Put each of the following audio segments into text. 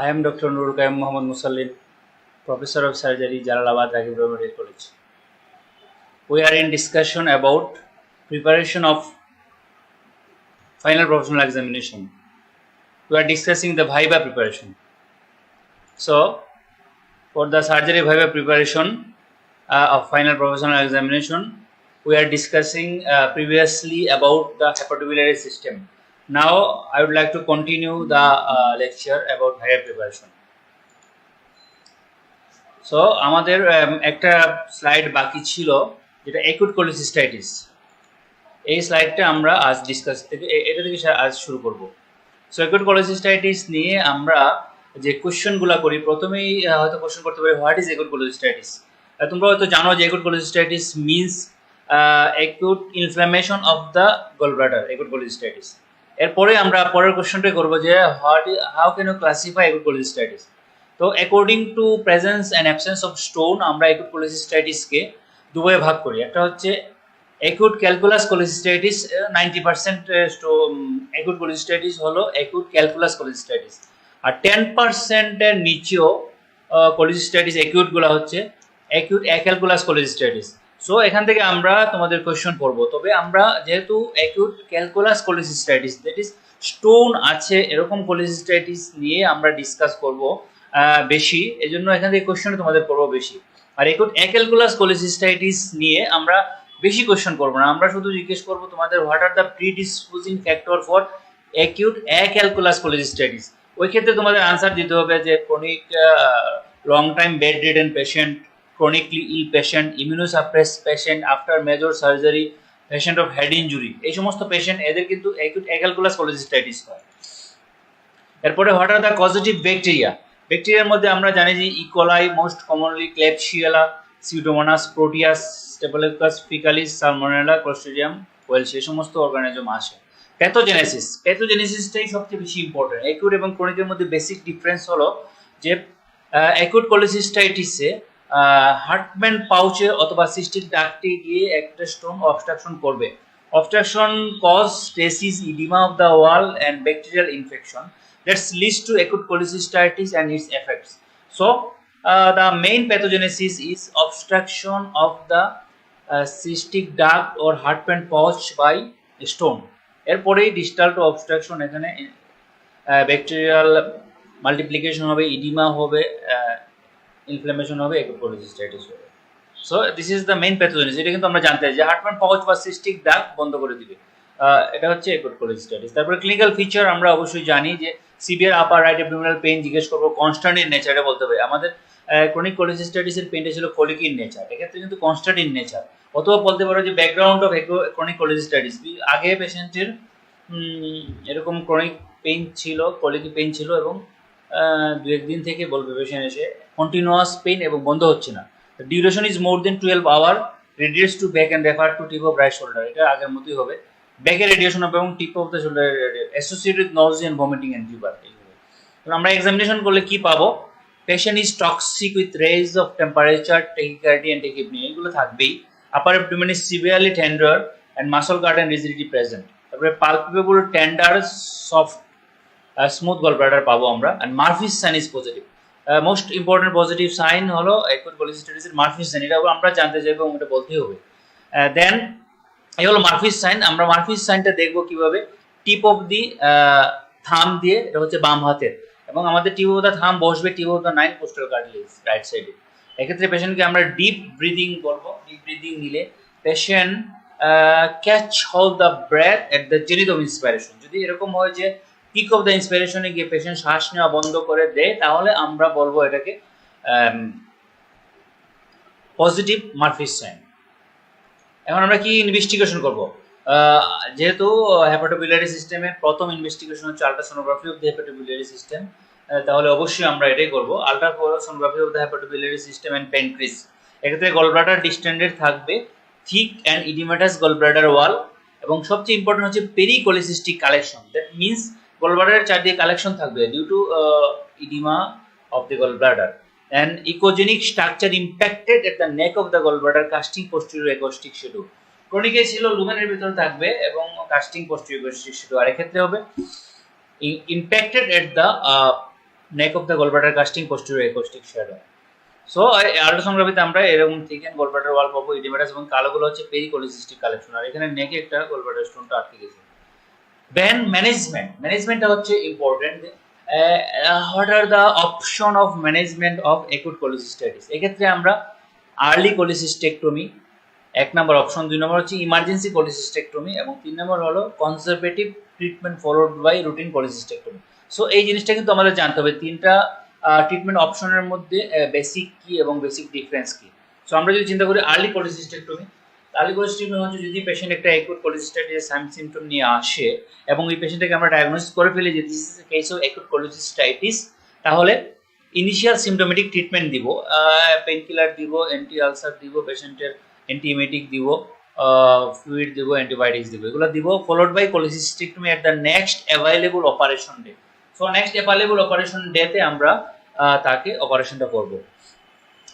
I am Dr. Nurul Qayyum Muhammad Musallin, Professor of Surgery, Jalalabad Rakib Medical College. We are in discussion about preparation of final professional examination. We are discussing the Viva preparation. So, for the surgery Viva preparation of final professional examination, we are discussing previously about the hepatobiliary system. Now, I would like to continue the lecture about Viva preparation. So আমাদের একটা slide বাকি ছিল যেটা acute cholecystitis. এই স্লাইডটা আমরা আজ discuss থেকে এটা থেকে আজ শুরু করব। সো অ্যাকুট কোলিসিস্টাইটিস নিয়ে আমরা যে কোশ্চেনগুলো করি, প্রথমেই হয়তো কোশ্চেন করতে পারি হোয়াট ইজ অ্যাকুট কোলিসিস্টাইটিস। তোমরা হয়তো জানো যে acute cholecystitis means acute inflammation of the gallbladder, acute cholecystitis. এরপরে আমরা পরের কোশ্চেনটা করব যে how can you classify acute cholecystitis. তো according to presence and absence of stone আমরা অ্যাকুট কোলিসিস্টাইটিসকে দুভাবে ভাগ করি। একটা হচ্ছে acute calculous cholecystitis, 90% acute cholecystitis হলো অ্যাকুট ক্যালকুলাস কোলিসিস্টাইটিস, আর 10%-এর নিচেও কোলিসিস্টাইটিস অ্যাকুটগুলো হচ্ছে অ্যাকুট অ্যাক্যালকুলাস কোলিসিস্টাইটিস। সো এখান থেকে আমরা তোমাদের কোয়েশ্চন করব। তবে আমরা যেহেতু acute calculous cholecystitis that is stone আছে এরকম কোলিসিস্টাইটিস নিয়ে আমরা ডিসকাস করব বেশি, এজন্য এখান থেকে কোয়েশ্চন তোমাদের করবো বেশি। আর অ্যাকুট অ্যাক্যালকুলাস কোলিসিস্টাইটিস নিয়ে আমরা বেশি কোয়েশ্চন করবো না, আমরা শুধু জিজ্ঞেস করবো তোমাদের what are the predisposing factor for acute acalculous cholecystitis. ওই ক্ষেত্রে তোমাদের আনসার দিতে হবে যে chronic long time bedridden patient, chronically ill patient, immunosuppressed patient after major surgery, patient of head injury, এই সমস্ত পেশেন্ট এদের কিন্তু অ্যাকুট অ্যাক্যালকুলাস কোলিসিস্টাইটিস হয়। এরপরে what are the causative bacteria. ব্যাকটেরিয়ার মধ্যে আমরা জানি যে E coli most commonly, Klebsiella, Pseudomonas, Proteus, Staphylococcus faecalis, Salmonella, Clostridium welchii, এই সমস্ত অর্গানিজম আসে। প্যাথোজেনেসিস, প্যাথোজেনেসিসটাই সবচেয়ে বেশি ইম্পর্টেন্ট। অ্যাকুট এবং ক্রনিকের মধ্যে বেসিক ডিফারেন্স হলো যে অ্যাকুট কোলিসিস্টাইটিসে হার্টম্যান পাউচে অথবা সিস্টিক ডাক্টে গিয়ে একটা স্টোন অবস্ট্রাকশন করবে। Obstruction cause stasis, oedema of the wall and bacterial infection that leads to acute cholecystitis and its effects. So the main pathogenesis is obstruction of the cystic duct or Hartmann pouch by stone. এরপরেই distal to obstruction, এখানে bacterial multiplication হবে, edema হবে, inflammation হবে, acute cholecystitis হবে। So this is the main pathogenesis. এটা কিন্তু আমরা জানতে চাই যে হার্টম্যান পাউচ বা সিস্টিক ডাক্ট বন্ধ করে দিবে, এটা হচ্ছে অ্যাকুট কোলিসিস্টাইটিস। তারপরে ক্লিনিক্যাল ফিচার আমরা অবশ্যই জানি যে সিভিয়ার আপার রাইট অ্যাবডোমিনাল পেইন জিজ্ঞেস করবো, কনস্ট্যান্ট ইন নেচার, এটা বলতে হবে। আমাদের ক্রনিক কোলিসিস্টাইটিসের পেইনটা ছিল কোলিক ইন নেচার, এক্ষেত্রে কিন্তু কনস্ট্যান্ট ইন নেচার। অথবা বলতে পারো যে ব্যাকগ্রাউন্ড অফ ক্রনিক কোলিসিস্টাইটিস, আগে পেশেন্টের এরকম ক্রনিক পেইন ছিল, কোলিক পেইন ছিল, এবং দু একদিন থেকে বলবে পেশেন্ট এসে কন্টিনিউয়াস পেইন এবং বন্ধ হচ্ছে না। Duration is more than 12 hour, radius to back and refer to tip of right shoulder, এটা আগের মতোই হবে। ব্যাকে রেডিয়েশন হবে এবং tip of the shoulder associated with nausea and vomiting and fever. আমরা এক্সামিনেশন করলে কি পাবো? Patient is toxic with raise of temperature, tachycardia and tachypnoea, এগুলো থাকবেই। Upper abdomen is severely tender and muscle guard and rigidity present. তারপরে palpable tender soft smooth gallbladder পাবো আমরা। And Murphy's sign is positive. Most important positive sign হলো অ্যাকুট কোলিসিস্টাইটিসের Murphy's sign, এটা আমরা জানতে চাইবো এবং এটা বলতেই হবে। দেন এই হলো মার্ফিস সাইন। আমরা মার্ফিস সাইনটা দেখবো কিভাবে? টিপ অফ দি থাম দিয়ে, এটা হচ্ছে বাম হাতের, এবং আমাদের টিপ অফ দ্য থাম বসবে tip of the 9 costal cartilage right সাইডে। এক্ষেত্রে পেশেন্টকে আমরা ডিপ ব্রিদিং বলবো। ডিপ ব্রিদিং নিলে patient catch hold the breath at the zenith of inspiration. যদি এরকম হয় যে পিক অফ দ্য ইন্সপিরেশনে গিয়ে পেশেন্ট শ্বাস নেওয়া বন্ধ করে দেয়, তাহলে আমরা বলবো এটাকে পজিটিভ মার্ফিস সাইন। এখন আমরা কি ইনভেস্টিগেশন করব? যেহেতু হেপাটোবিলিয়ারি সিস্টেমের প্রথম ইনভেস্টিগেশন হচ্ছে ultrasonography of the hepatobiliary system, তাহলে অবশ্যই আমরা এটাই করব, ultrasonography of the hepatobiliary system and pancreas. এক্ষেত্রে গলব্লাডার ডিস্টেন্ডেড থাকবে, thick and oedematous gallbladder wall, এবং সবচেয়ে ইম্পর্টেন্ট হচ্ছে পেরিকোলিসিস্টিক কালেকশন। দ্যাট মিনস গলব্লাডারের চারদিকে কালেকশন থাকবে due to oedema of the gallbladder. and echogenic structure impacted at the neck of the gallbladder, casting posterior acoustic shadow. ক্রনিকে ছিল লুমেনের ভিতরে থাকবে এবং কাস্টিং posterior acoustic shadow। আর এক্ষেত্রে হবে impacted at the neck of the gallbladder casting, posterior acoustic shadow. So আল্ট্রাসোনোগ্রাফিতে আমরা এরকম থিকেন গলব্লাডার ওয়াল পাবো, ইডিমেটাস, এবং কালোগুলো হচ্ছে পেরিকোলিসিস্টিক কালেকশন, আর এখানে নেকে একটা গলব্লাডার স্টোনটা আটকে গেছে। দেন ম্যানেজমেন্টটা হচ্ছে important. What are the option of management of acute cholecystitis? এক্ষেত্রে আমরা আর্লি কোলিসিস্টেক্টমি এক নম্বর অপশন, 2 নম্বর হচ্ছে ইমার্জেন্সি কোলিসিস্টেক্টমি, এবং 3 নম্বর হলো conservative treatment followed by routine cholecystectomy. So এই জিনিসটা কিন্তু আমাদের জানতে হবে, তিনটা ট্রিটমেন্ট অপশনের মধ্যে বেসিক কি এবং বেসিক ডিফারেন্স কি। সো আমরা যদি চিন্তা করি আর্লি কোলিসিস্টেক্টমি, আর্লি কোলিসিস্টেক্টমি হচ্ছে যদি পেশেন্ট একটা অ্যাকুট কোলিসিস্টাইটিস সাইন সিম্পটম নিয়ে আসে এবং এই পেশেন্টটাকে আমরা ডায়াগনোসিস করে ফেলি যে this is A case of acute cholecystitis, তাহলে ইনিশিয়াল সিমটোমেটিক ট্রিটমেন্ট দিব, পেইন কিলার দিব, অ্যান্টি আলসার দিব, পেশেন্টের অ্যান্টিএমেটিক দিব, ফ্লুইড দিব, অ্যান্টিবায়োটিক্স দিব, এগুলো দিব, followed by cholecystectomy at the next available operation day. So next available operation ডেতে আমরা তাকে অপারেশনটা করব।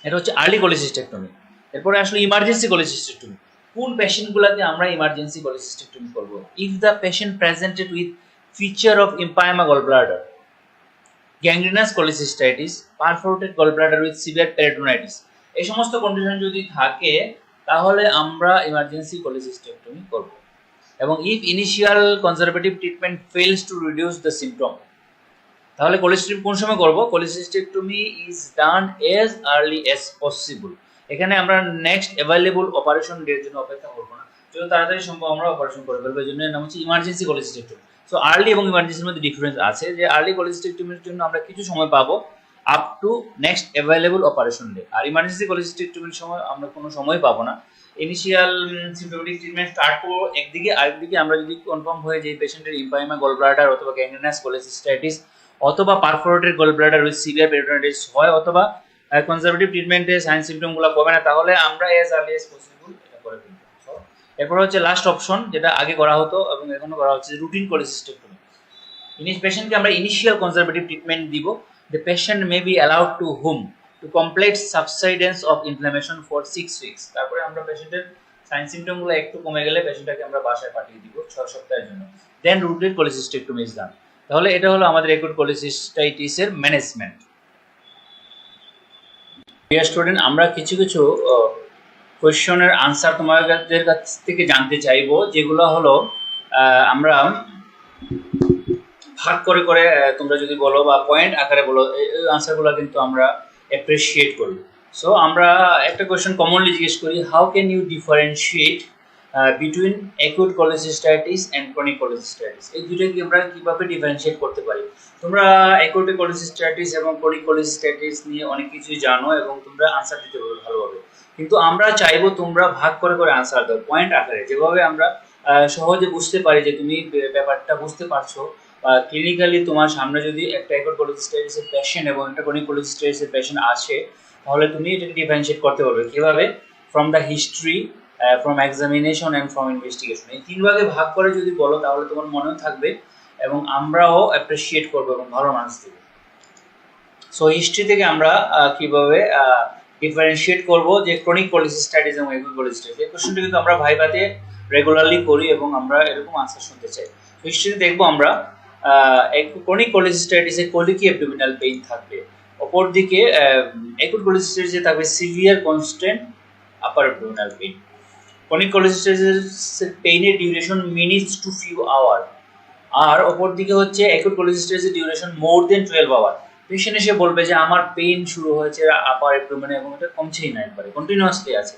এটা হচ্ছে আর্লি কোলিসিস্টেক্টমি। এরপরে আসলে ইমার্জেন্সি কোলিসিস্টেক্টমি। কোন পেশেন্টগুলোকে আমরা ইমার্জেন্সি কোলিসিস্টেক্টমি করব? If the patient presented with feature of empyema gallbladder, gangrenous cholecystitis, perforated gallbladder with severe peritonitis, এই সমস্ত কন্ডিশন যদি থাকে তাহলে আমরা ইমার্জেন্সি কোলিসিস্টেক্টমি করব। এবং if initial conservative treatment fails to reduce the symptom, তাহলে কোলিসিস্টেক্টমি কোন সময় করব? Cholecystectomy is done as early as possible. এখানে আমরা নেক্সট অ্যাভাইলেবল অপারেশন ডের জন্য অপেক্ষা করব না, যত তাড়াতাড়ি সম্ভব আমরা অপারেশন করে ফেলবো। এই জন্য নাম হচ্ছে ইমার্জেন্সি কোলিসিস্টেক্টমি। সো আর্লি এবং ইমার্জেন্সির মধ্যে ডিফারেন্স আছে, যে আর্লি কোলিসিস্টেক্টমির জন্য আমরা কিছু সময় পাবো up to next available operation day, আর ইমার্জেন্সি কোলিসিস্টেক্টমির সময় আমরা কোনো সময় পাবো না। ইনিশিয়াল সিমটোমেটিক ট্রিটমেন্ট স্টার্ট করবো একদিকে, আরেকদিকে আমরা যদি কনফার্ম হয়ে যে পেশেন্টের ইম্পায়ামা গলব্লাডার অথবা গ্যাংগ্রিনাস কোলিসিস্টাইটিস অথবা perforated gallbladder with severe peritonitis হয়, অথবা কনজারভেটিভ ট্রিটমেন্টে সাইন সিমটমগুলো কমে না, তাহলে আমরা এজ আর্লি এজ পসিবল এটা করে ফেলবো। এরপর হচ্ছে লাস্ট অপশন, যেটা আগে করা হতো এবং এখনো করা হচ্ছে, রুটিন কোলিসিস্টেক্টমি। পেশেন্টকে আমরা ইনিশিয়াল কনজারভেটিভ ট্রিটমেন্ট দিব। The patient may be allowed to home to complete subsidence of inflammation for 6 weeks. তারপরে আমরা পেশেন্টের সাইন সিমটমগুলো একটু কমে গেলে পেশেন্টটাকে আমরা বাসায় পাঠিয়ে দিব 6 সপ্তাহের জন্য। দেন রুটিন কোলিসিস্টেক্টমি ইজ ডান। তাহলে এটা হলো আমাদের অ্যাকুট কোলিসিস্টাইটিসের ম্যানেজমেন্ট। ডিয়ার স্টুডেন্ট, আমরা কিছু কিছু কোয়েশ্চনের আনসার তোমাদের কাছ থেকে জানতে চাইবো, যেগুলো হলো আমরা ভাগ করে করে তোমরা যদি বলো বা পয়েন্ট আকারে বলো, এই আনসারগুলো কিন্তু আমরা অ্যাপ্রিসিয়েট করি। সো আমরা একটা কোয়েশ্চন কমনলি জিজ্ঞেস করি, how can you differentiate between acute cholecystitis and chronic cholecystitis? এই দুটোকে আমরা কিভাবে ডিফারেন্সিয়েট করতে পারি? তোমরা অ্যাকুট কোলিসিস্টাইটিস এবং ক্রনিক কোলিসিস্টাইটিস নিয়ে অনেক কিছুই জানো এবং তোমরা আনসার দিতে পারবে ভালোভাবে, কিন্তু আমরা চাইবো তোমরা ভাগ করে করে আনসার দাও পয়েন্ট আকারে, যেভাবে আমরা সহজে বুঝতে পারি যে তুমি ব্যাপারটা বুঝতে পারছো। ক্লিনিক্যালি তোমার সামনে যদি একটা অ্যাকুট কোলিসিস্টাইটিসের পেশেন্ট এবং একটা ক্রনিক কোলিসিস্টাইটিসের পেশেন্ট আসে, তাহলে তুমি এটাকে ডিফারেন্সিয়েট করতে পারবে কিভাবে? From the history, from examination and from investigation. এই 3 ভাগে ভাগ করে যদি বলো তাহলে তোমার মনেও থাকবে এবং আমরাও অ্যাপ্রিসিয়েট করবো এবং ভালো মার্কস দেবো। সো হিস্ট্রি থেকে আমরা কিভাবে ডিফারেন্সিয়েট করব যে ক্রনিক কোলিসিস্টাইটিস এবং অ্যাকুট কোলিসিস্টাইটিস, এই কোশ্চেনটা কিন্তু আমরা ভাইভাতে রেগুলারলি করি এবং আমরা এরকম আনসার শুনতে চাই। তো হিস্ট্রিতে দেখবো আমরা ক্রনিক কোলিসিস্টাইটিসে কোলিকি অ্যাবডোমিনাল পেইন থাকবে, অপরদিকে অ্যাকুট কোলিসিস্টাইটিসে থাকবে severe constant upper abdominal pain. Chronic কোলিসিস্টাইটিসের পেইনের duration minutes to few hour, আর অপরদিকে হচ্ছে অ্যাকুট কোলিসিস্টাইটিসের duration more than 12 hour. Patient এসে বলবে যে আমার পেইন শুরু হয়েছে আপার অ্যাবডোমেনে এবং এটা কমছেই না, একবারে কন্টিনিউয়াসলি আছে,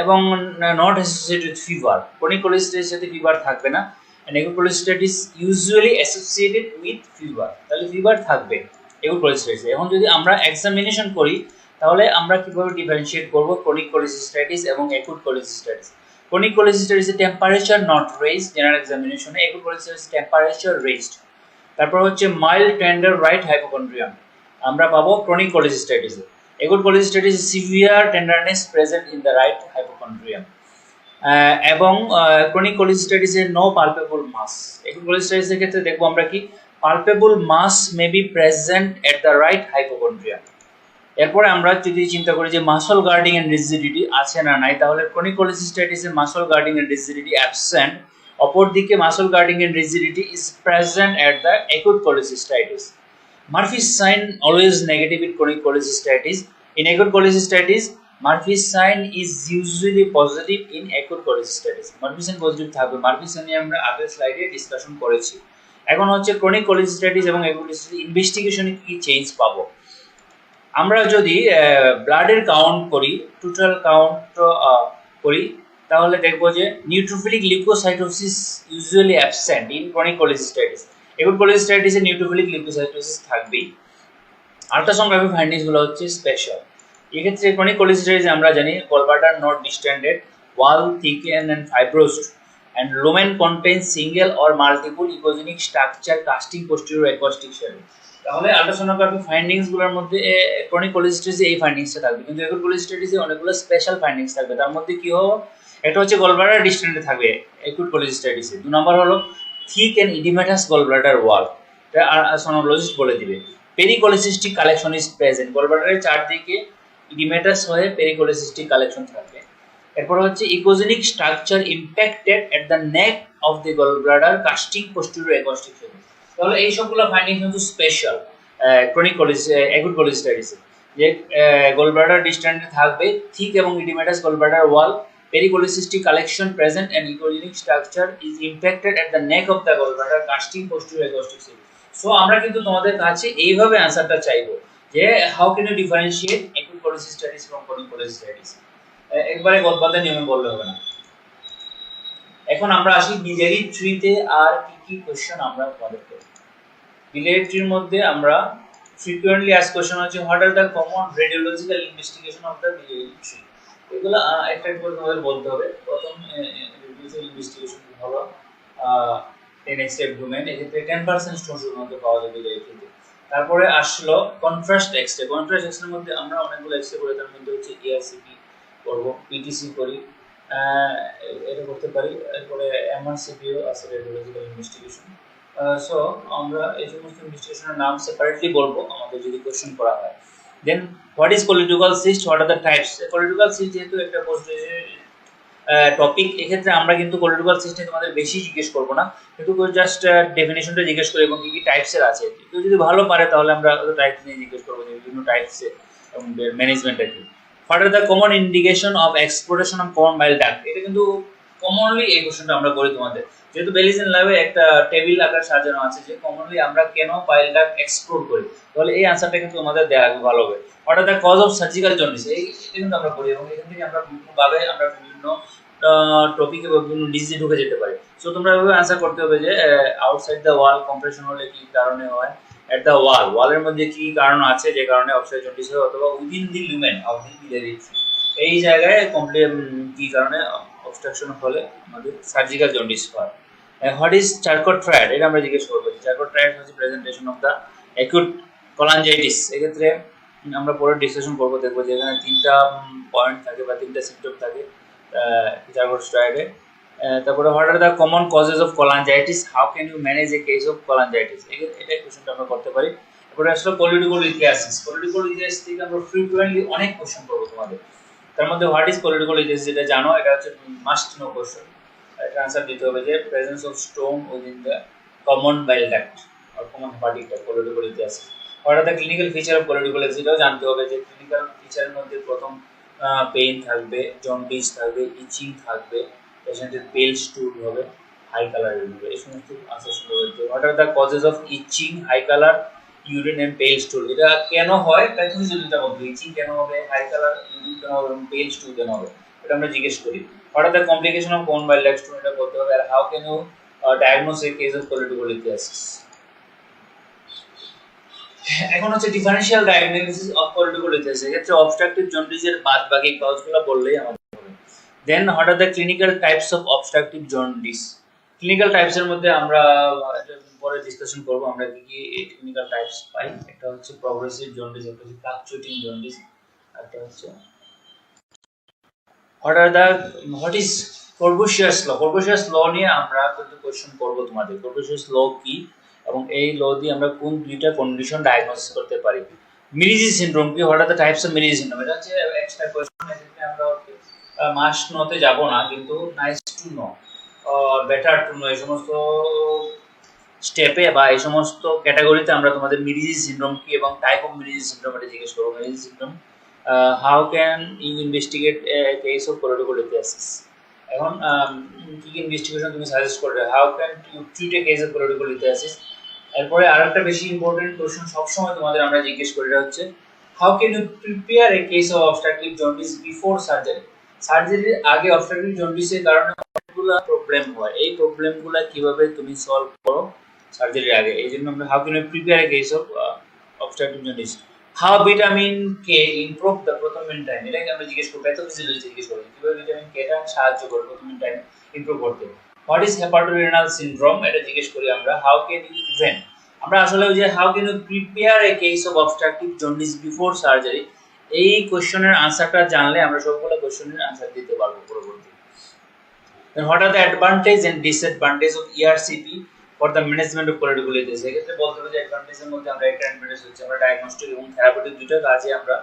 এবং not associated with fever. Chronic কোলিসিস্টাইটিসের সাথে ফিভার থাকবে না, and acute cholecystitis usually associated with fever, তাহলে ফিভার থাকবে অ্যাকুট কোলিসিস্টাইটিসে। এখন যদি আমরা এক্সামিনেশন করি তাহলে আমরা কিভাবে ডিফারেন্সিয়েট করব ক্রনিক কোলিসিস্টাইটিস এবং অ্যাকুট কোলিসিস্টাইটিস? ক্রনিক কোলিসিস্টাইটিসে টেম্পারেচার নট রেইজ, জেনারেল এক্সামিনেশনে। Acute cholecystitis temperature raised. তারপর হচ্ছে মাইল্ড টেন্ডার রাইট হাইপোকন্ড্রিয়াম আমরা পাবো ক্রনিক কোলিসিস্টাইটিসে। অ্যাকুট কোলিসিস্টাইটিসে severe tenderness present in the right hypochondrium, এবং ক্রনিক কোলিসিস্টাইটিসে নো পালপেবল মাস। অ্যাকুট কোলিসিস্টাইটিসের ক্ষেত্রে দেখবো আমরা কি palpable mass may be present at the right hypochondrium. এরপরে আমরা যদি চিন্তা করি যে মাসল গার্ডিং এন্ড রিজিডিটি আছে না নাই, তাহলে ক্রনিক কোলিসিস্টাইটিসে muscle guarding and rigidity absent, অপরদিকে muscle guarding and rigidity is present at the acute cholecystitis. Murphy's sign always negative in chronic cholecystitis. In acute cholecystitis, Murphy's sign is usually positive in acute cholecystitis. Murphy's sign positive থাকবে। Murphy's sign নিয়ে আমরা আগের স্লাইডে discussion করেছি। এখন হচ্ছে chronic cholecystitis এবং acute cholecystitis ইনভেস্টিগেশনে কি চেঞ্জ পাবো। আমরা যদি ব্লাডের কাউন্ট করি, টোটাল কাউন্ট করি, তাহলে দেখব যে neutrophilic leukocytosis usually absent in chronic cholecystitis. এগুলো কোলিসিস্টাইটিসে নিউট্রোফিলিক লিউকোসাইটোসিস থাকবেই। আল্ট্রাসোনোগ্রাফি ফাইন্ডিংসগুলো হচ্ছে স্পেশাল। এক্ষেত্রে ক্রনিক কোলিসিস্টাইটিসে আমরা জানি gallbladder not distended, wall thickened and fibrosed, and lumen contains single or multiple echogenic structure casting posterior acoustic shadow. তাহলে ultrasonography findings গুলোর মধ্যে ক্রনিক কোলিসিস্টাইটিসে এই ফাইন্ডিংসটা থাকবে, কিন্তু একুট কোলিসিস্টাইটিসে অনেকগুলো স্পেশাল ফাইন্ডিংস থাকবে। তার মধ্যে কি হবে, একটা হচ্ছে গলব্লাডার ডিস্টেন্ডে থাকবে একুট কোলিসিস্টাইটিসে। 2 নম্বর হলো থিক এন্ড ইডিমেটাস গলব্লাডার ওয়াল, এটা সোনোলজিস্ট বলে দিবে। পেরিকোলিসিস্টিক কালেকশন ইজ প্রেজেন্ট, গলব্লাডারের চারদিকে ইডিমেটাস হয়ে পেরিকোলিসিস্টিক কালেকশন থাকবে। এরপর হচ্ছে echogenic structure impacted at the neck of the gallbladder casting posterior acoustic phase. তাহলে এই সবগুলো ফাইন্ডিংস কিন্তু স্পেশাল ক্রনিক অ্যাকুট কোলিসিস্টাইটিসে, যে গলব্লাডার ডিস্টেন্ডে থাকবে থিক এবং oedematous gallbladder wall, pericholecystic collection present and echogenic structure is impacted at the neck of the gallbladder casting posterior acoustic cell. So আমরা কিন্তু তোমাদের কাছে এইভাবে आंसरটা চাইবো যে how can you differentiate acute cholecystitis from chronic cholecystitis। একবারে গদবাদে নিয়মে বললে হবে না। এখন আমরা আসি biliary tree তে আর কি কি কোশ্চেন আমরা তোমাদের করব। biliary tree এর মধ্যে আমরা frequently asked question হচ্ছে what are the common radiological investigation of the biliary tree। এগুলো একটা করে তোমাদের বলতে হবে। প্রথম রেডিওলজিক্যাল ইনভেস্টিগেশন হলো 10x অ্যাবডোমেন, এক্ষেত্রে 10% স্টোন শুধুমাত্র পাওয়া যাবে এক্ষেত্রে। তারপরে আসলো কন্ট্রাস্ট এক্সরে। কন্ট্রাস্ট এক্সরের মধ্যে আমরা অনেকগুলো এক্সরে করি, তার মধ্যে হচ্ছে এআরসিপি করব, পিটিসি করি, এটা করতে পারি। এরপরে এমআরসিপিও আছে রেডিওলজিক্যাল ইনভেস্টিগেশন। সো আমরা এই সমস্ত ইনভেস্টিগেশনের নাম সেপারেটলি বলবো আমাদের যদি কোশ্চেন করা হয়। Then what is colitic cyst, what are the types? Colitic cyst যেহেতু একটা পোস্ট টপিক, এক্ষেত্রে আমরা কিন্তু colitic cyst তোমাদের বেশি জিজ্ঞেস করব না, কিন্তু জাস্ট ডেফিনিশনটা জিজ্ঞেস করি এবং কি কি টাইপস এর আছে। কেউ যদি ভালো পারে তাহলে আমরা টাইপস নিয়ে জিজ্ঞেস করব, যে বিভিন্ন টাইপস এর এবং ম্যানেজমেন্ট আছে। What are the common indication of exploration of common bile duct? এটা কিন্তু কমনলি এই কোশ্চেনটা আমরা করি তোমাদের, যেহেতু বেলিজেন ল্যাবে একটা টেবিল আকার সাজানো আছে যে কমনলি আমরা কেন পাইল ডাক্ট এক্সপ্লোর করি, তাহলে এই আনসারটা কিন্তু আমাদের দেওয়া ভালো হবে। What are the cause of surgical jaundice, এটা কিন্তু আমরা করি এবং এখান থেকে আমরা বিভিন্নভাবে আমরা বিভিন্ন টপিক এবং বিভিন্ন ডিজিজে ঢুকে যেতে পারি। সো তোমরা এভাবে আনসার করতে হবে যে আউটসাইড দ্য ওয়াল কম্প্রেশন হলে কি কারণে হয়, এট দ্য ওয়াল ওয়ালের মধ্যে কি কারণ আছে যে কারণে অক্সাইড জন্ডিস হয়, অথবা within the lumen of the biliary tree এই জায়গায় কমপ্লিট কি কারণে অবস্ট্রাকশন হলে আমাদের সার্জিক্যাল জন্ডিস হয়। হোয়াট ইজ চারকোট ট্রায়াড, এটা আমরা জিজ্ঞেস করবো। চারকোট ট্রায়াড হচ্ছে presentation of the acute cholangitis. এক্ষেত্রে আমরা পরে ডিসকাশন করবো, দেখবো যে এখানে 3টা পয়েন্ট থাকে বা 3টা সিমটম থাকে চারকোট ট্রায়াডে। তারপরে what are the common causes of cholangitis, how can you manage a case of cholangitis, এটা কোশ্চেনটা আমরা করতে পারি। এরপরে আসলে কোলিটিকোলিথিয়াসিস। কোলিটিকোলিথিয়াসিস থেকে আমরা ফ্রিকুয়েন্টলি অনেক কোশ্চেন করবো তোমাদের। তার মধ্যে হোয়াট ইজ কোলিটিকোলিথিয়াসিস, যেটা জানো, এটা হচ্ছে মাস্ট নো কোশ্চেন। এটা আনসার দিতে হবে যে presence of stone within the common bile duct or common hepatic duct, choledocholithiasis. What are the clinical feature of choledocholithiasis, এটাও জানতে হবে যে ক্লিনিক্যাল ফিচারের মধ্যে প্রথম পেইন থাকবে, জন্ডিস থাকবে, ইচিং থাকবে, পেশেন্টের পেল স্টুল হবে, হাই কালার হবে, এই সমস্ত আনসার শুনতে হবে। What are the causes of itching, high colour, urine and pale stool, এটা কেন হয় প্যাথোলজিটা বলতে, ইচিং কেন হবে, হাই কালার, ইউরিন কেন হবে, পেল স্টুল কেন হবে, এটা আমরা জিজ্ঞেস করি। What are the complication of কোন বাইল ডাক্ট স্টোন, এটা বলতে হবে। আর how can you diagnose a case of choledocholithiasis. এখন হচ্ছে ডিফারেনশিয়াল ডায়াগনোসিস অফ কোলিটিকোলিথিয়াসিস, এক্ষেত্রে অবস্ট্রাকটিভ জন্ডিসের বাদবাকি কজগুলো বললেই আমাদের হবে। Then what are the clinical types of obstructive jaundice. Clinical টাইপসের মধ্যে আমরা পরে ডিসকাশন করব আমরা কি কি ক্লিনিক্যাল টাইপস পাই। একটা হচ্ছে প্রগ্রেসিভ জন্ডিস, একটা হচ্ছে ফ্লাকচুয়েটিং জন্ডিস, একটা হচ্ছে হোয়াট ইজ কর্বুশিয়াস ল। কর্বুশিয়াস ল নিয়ে আমরা কিন্তু কোশ্চেন করব তোমাদের। কর্বুশিয়াস ল কি এবং এই ল দিয়ে আমরা কোন দুইটা কন্ডিশন ডায়াগনোসিস করতে পারি। মিলিজি সিনড্রোম কি, what are the types of Mirizzi syndrome, এটা হচ্ছে এক্সট্রা কোশ্চেন। এখানে আমরা মাস্ট নোতে যাব না, কিন্তু nice to no, better to no, এই সমস্ত স্টেপে বা এই সমস্ত ক্যাটাগরিতে আমরা তোমাদের মিডিজি সিনড্রোম কি এবং টাইপ অফ মিডিজি সিনড্রোম এটা জিজ্ঞেস করবো। Mirizzi syndrome, how can you investigate case of choledocholithiasis. এখন কি কি ইনভেস্টিগেশন তুমি সাজেস্ট করবে, how can you treat a case of choledocholithiasis. এরপরে আরেকটা বেশি ইম্পর্টেন্ট কোশ্চেন সবসময় তোমাদের আমরা জিজ্ঞেস করি, এটা হচ্ছে how can you prepare a case of obstructive jaundice before surgery. সার্জারির আগে অবস্ট্রাকটিভ জন্ডিসের কারণে অনেকগুলো প্রবলেম হয়, এই প্রবলেমগুলো কিভাবে তুমি সলভ করো সার্জারির আগে। এই জন্য আমরা how can you prepare a case of obstructive jaundice. How vitamin K improve the prothrombin time, এটাকে আমরা জিজ্ঞেস করবো, প্যাথোফিজিওলজি জিজ্ঞেস করবো কিভাবে ভিটামিন কেটা সাহায্য করে প্রথমিন টাইম ইমপ্রুভ করতে। হোয়াট ইজ হেপাটোরেনাল সিনড্রোম, এটা জিজ্ঞেস করি আমরা। হাউ ক্যান ইউ প্রিভেন্ট, আমরা আসলে ওই যে how can you prepare a case of obstructive jaundice before surgery, এই কোশ্চেনের আনসারটা জানলে আমরা সবগুলো কোশ্চেনের আনসার দিতে পারবো পরবর্তী। Then what are the advantage and disadvantage of ERCP for the management of choledocholitis? এক্ষেত্রে বলতে হবে যে অ্যাডভান্টেজের মধ্যে আমরা একটা অ্যাডভান্টেজ হচ্ছে আমরা ডায়াগনস্টিক এবং থেরাপিউটিক দুটো কাজে আমরা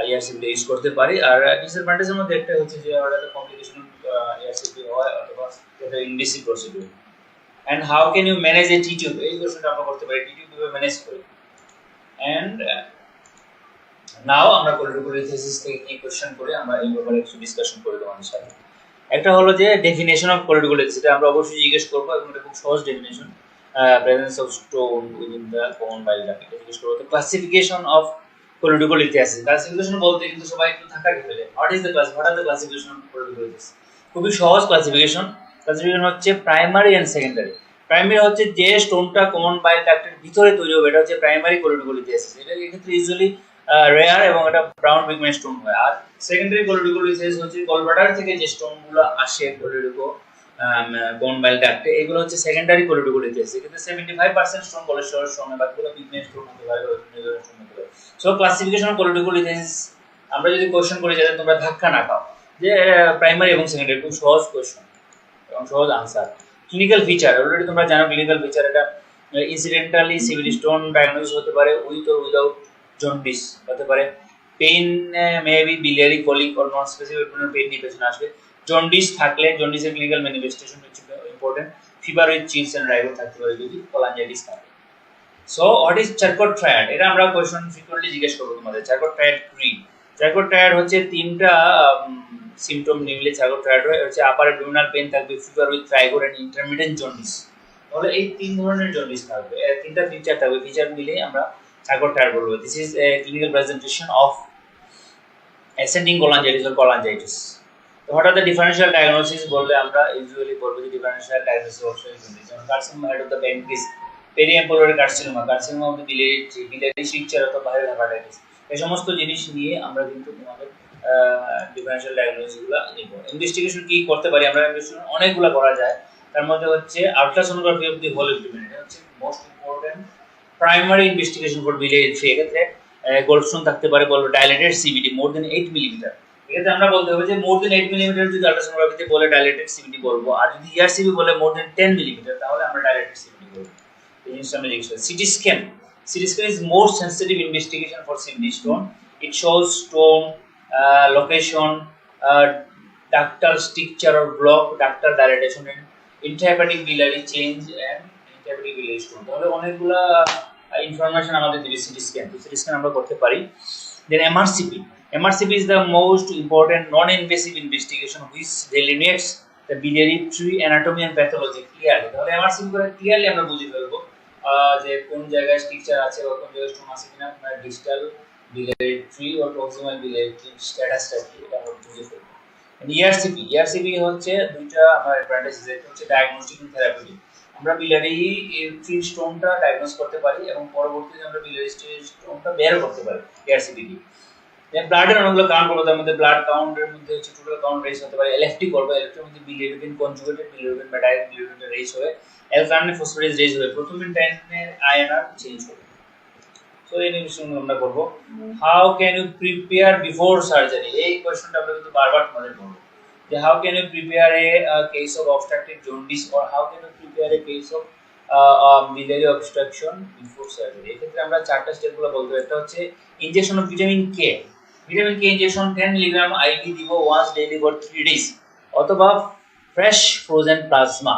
ERCP ইউজ করতে পারি। আর ডিসঅ্যাডভান্টেজের মধ্যে একটা হচ্ছে যে ওটাতে কমপ্লিকেশন ERCP হয় অথবা এটা invasive procedure. And how can you manage a T-tube, এই কোশ্চেনটা আমরা করতে পারি, T-tube কিভাবে ম্যানেজ করি। And নাও আমরা কোলেডোকোলিথিয়াসিস থেকে কি কোশ্চেন করে আমরা এই ব্যাপারে একটু ডিসকাশন করে তোমাদের সাথে। একটা হলো যে ডেফিনেশন অফ কোলেডোকোলিথিয়াসিস, এটা আমরা অবশ্যই জিজ্ঞেস করবো এবং এটা খুব সহজ definition. Presence of stone within the common bile duct, এটা জিজ্ঞেস করবো। ক্লাসিফিকেশন অফ কোলেডোকোলিথিয়াসিস, ক্লাসিফিকেশন বলতে কিন্তু সবাই একটু থাকা ফেলে, what is the class, what are the classification of choledocholithiasis. খুবই সহজ ক্লাসিফিকেশন হচ্ছে প্রাইমারি এন্ড সেকেন্ডারি। প্রাইমারি হচ্ছে যে স্টোনটা কমন বাইল ডাক্টের ভিতরে তৈরি হবে, এটা হচ্ছে প্রাইমারি কোলেডোকোলিথিয়াসিস, এটা এক্ষেত্রে ইউজুয়ালি রেয়ার এবং এটা ব্রাউন পিগমেন্ট স্টোন হয়। আর সেকেন্ডারি কোলেডোকোলিথিয়াসিস হচ্ছে গলব্লাডার থেকে যে স্টোনগুলো আসে কমন বাইল ডাক্টে, এগুলো হচ্ছে সেকেন্ডারি কোলেডোকোলিথিয়াসিস। এক্ষেত্রে 75% স্টোন কোলেস্টেরল স্টোন হয়, বাকিগুলো পিগমেন্ট স্টোন হতে পারে। সো ক্লাসিফিকেশন অফ কোলেডোকোলিথিয়াসিস আমরা যদি কোশ্চেন করি যাতে তোমরা ধাক্কা না খাও, যে প্রাইমারি এবং সেকেন্ডারি, খুব সহজ কোশ্চেন এবং সহজ আনসার। ক্লিনিক্যাল ফিচার অলরেডি তোমরা জানো, ক্লিনিক্যাল ফিচার এটা ইনসিডেন্টালি সিভিল স্টোন ডায়াগনোসিস হতে পারে, উইথ অর উইদাউট জন্ডিস হতে পারে। Pain maybe biliary colic or non specific pain depression আসবে। জন্ডিস থাকলে জন্ডিসের ক্লিনিক্যাল ম্যানিফেস্টেশন হচ্ছে important. Fever with chills and রাইভো থাকতে পারে যদি কোলাঞ্জাইটিস থাকে। So what is Charcot triad, এটা আমরা কোয়েশ্চন ফ্রিকোয়েন্টলি জিজ্ঞেস করবো তোমাদের। চারকোট ট্রায়াড কি? চারকোট ট্রায়াড হচ্ছে তিনটা সিম্পটম নিলে চারকোট ট্রায়াড হয়, হচ্ছে আপার অ্যাবডোমিনাল পেইন থাকবে, fever with rigor and intermittent jaundice. তাহলে এই তিন ধরনের জন্ডিস থাকবে, তিনটা ফিচার থাকবে, ফিচার মিলে আমরা চারকোট ট্রায়াড বলবো। This is a clinical presentation of ascending cholangitis or cholangitis. তো what are the differential diagnosis বললে আমরা ইউজুয়ালি বলবো যে ডিফারেনশিয়াল ডায়াগনোসিস অবশ্যই জন্ডিস, যেমন carcinoma head of the pancreas, periampullary carcinoma, carcinoma of the biliary stricture অথবা viral hepatitis, এই সমস্ত জিনিস নিয়ে আমরা কিন্তু আমাদের ডিফারেনশিয়াল ডায়াগনোসিসগুলো নিব। ইনভেস্টিগেশন কি করতে পারি আমরা, ইনভেস্টিগেশন অনেকগুলো করা যায়, তার মধ্যে হচ্ছে ultrasonography of the whole abdomen, এটা হচ্ছে most important primary investigation for biliary tree। এক্ষেত্রে গোল্ডস্টোন থাকতে পারে, বলবো dilated CBD more than 8 millimetre. এক্ষেত্রে আমরা বলতে হবে যে মোর দেন 8 মিলিমিটার যদি আল্ট্রাসোনোগ্রাফিতে বলে ডাইলেটেড সিভিটি বলবো, আর যদি ERCP বলে মোর দেন 10 মিলিমিটার তাহলে আমরা ডাইলেটেড সিভিটি বলবো। এই জিনিসটা আমরা জিজ্ঞেস করি। CT scan is more sensitive investigation for CVD stone. It shows stone location, ductal stricture or block, ductal dilatation, and intrahepatic biliary change and intrahepatic biliary stone. তাহলে অনেকগুলা ইনফরমেশন আমাদের দিবে সিটি স্ক্যান। তো সিটি স্ক্যান আমরা করতে পারি। Then MRCP is the most important non-invasive investigation which delineates the biliary tree anatomy and pathology clearly. তাহলে MRCP করে ক্লিয়ারলি আমরা বুঝে ফেলবো যে কোন জায়গায় স্ট্রাকচার আছে বা কোন জায়গায় স্টোন আছে কিনা, আপনার distal biliary tree or proximal biliary tree স্ট্যাটাসটা কি এটা আমরা বুঝে ফেলবো। ERCP হচ্ছে দুইটা আমার অ্যাডভান্টেজ, একটা হচ্ছে ডায়াগনস্টিক এন্ড থেরাপিউটিক। আমরা biliary tree স্টোনটা ডায়াগনোস করতে পারি এবং পরবর্তীতে আমরা biliary tree স্টোনটা বের করতে পারি ERCP দিয়ে। দেন ব্লাডের অনেকগুলো কাউন্ট করবো, তার মধ্যে ব্লাড কাউন্টের মধ্যে হচ্ছে টোটাল কাউন্ট রেস হতে পারে। LFT করবো, LFT এর মধ্যে bilirubin কনজুগেটেড, bilirubin বা ডাইরেক্ট bilirubin রেস হবে, অ্যালকালাইন ফসফেটেজ রেজ হবে, প্রথমিন টাইমের আয়নার চেঞ্জ হবে। সো এই নিউট্রিশন আমরা করব। How can you prepare before surgery, এই কোশ্চেনটা আমরা কিন্তু বারবার তোমাদের বলবো যে how can you prepare a case of obstructive jaundice or how can you prepare a case of biliary obstruction before surgery. এই ক্ষেত্রে আমরা চারটা স্টেপগুলো বলবো। একটা হচ্ছে injection of vitamin K injection 10 milligram IV দিব ওয়ান্স ডেইলি ফর 3 days, অথবা fresh frozen plasma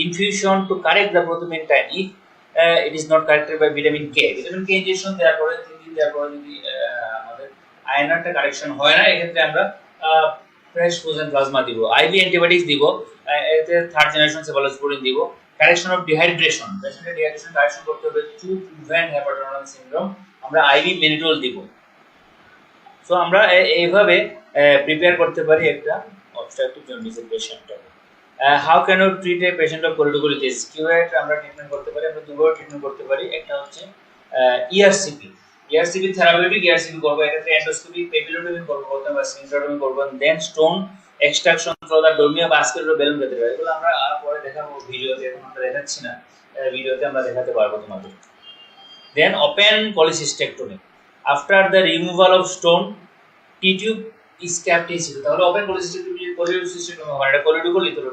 infusion to correct the prothrombin if it is not corrected by vitamin K injection দেওয়ার পরে 3 দিন দেওয়ার পরে যদি আমাদের আয়রনটা কারেকশন হয় না এক্ষেত্রে আমরা ফ্রেশ ফ্রোজেন প্লাজমা দিব আইভি অ্যান্টিবায়োটিক্স দিব এতে থার্ড জেনারেশন সেফালোস্পোরিন দিব কারেকশন অফ ডিহাইড্রেশন পেশেন্টের ডিহাইড্রেশন কারেকশন করতে হবে টু প্রিভেন্ট হেপাটোরেনাল সিনড্রোম আমরা আইভি বেনিটোল দিব সো আমরা এইভাবে প্রিপেয়ার করতে পারি একটা অবস্ট্রাকটিভ জন্ডিসের পেশেন্টটাকে how can you treat a patient of choledocholithiasis কিভাবে আমরা ট্রিটমেন্ট করতে পারি আমরা দুভাবে ট্রিটমেন্ট করতে পারি একটা হচ্ছে ইআরসিপি থেরাপিউটিক ইআরসিপি করব এক্ষেত্রে এন্ডোস্কোপি পেপিলোটমি করব প্রথমে বা সিনড্রোটমি করব then stone extraction through the Dormia basket ও বেলুন ক্যাথেটার এগুলো আমরা পরে দেখাবো ভিডিওতে এখন আমরা দেখাচ্ছি না ভিডিওতে আমরা দেখাতে পারবো তোমাদের then open cholecystectomy after the removal of stone tube is kept in situ তাহলে ওপেন কোলিসিস্টেক্টমি হয় এটা কোলিডোকোলিথোমি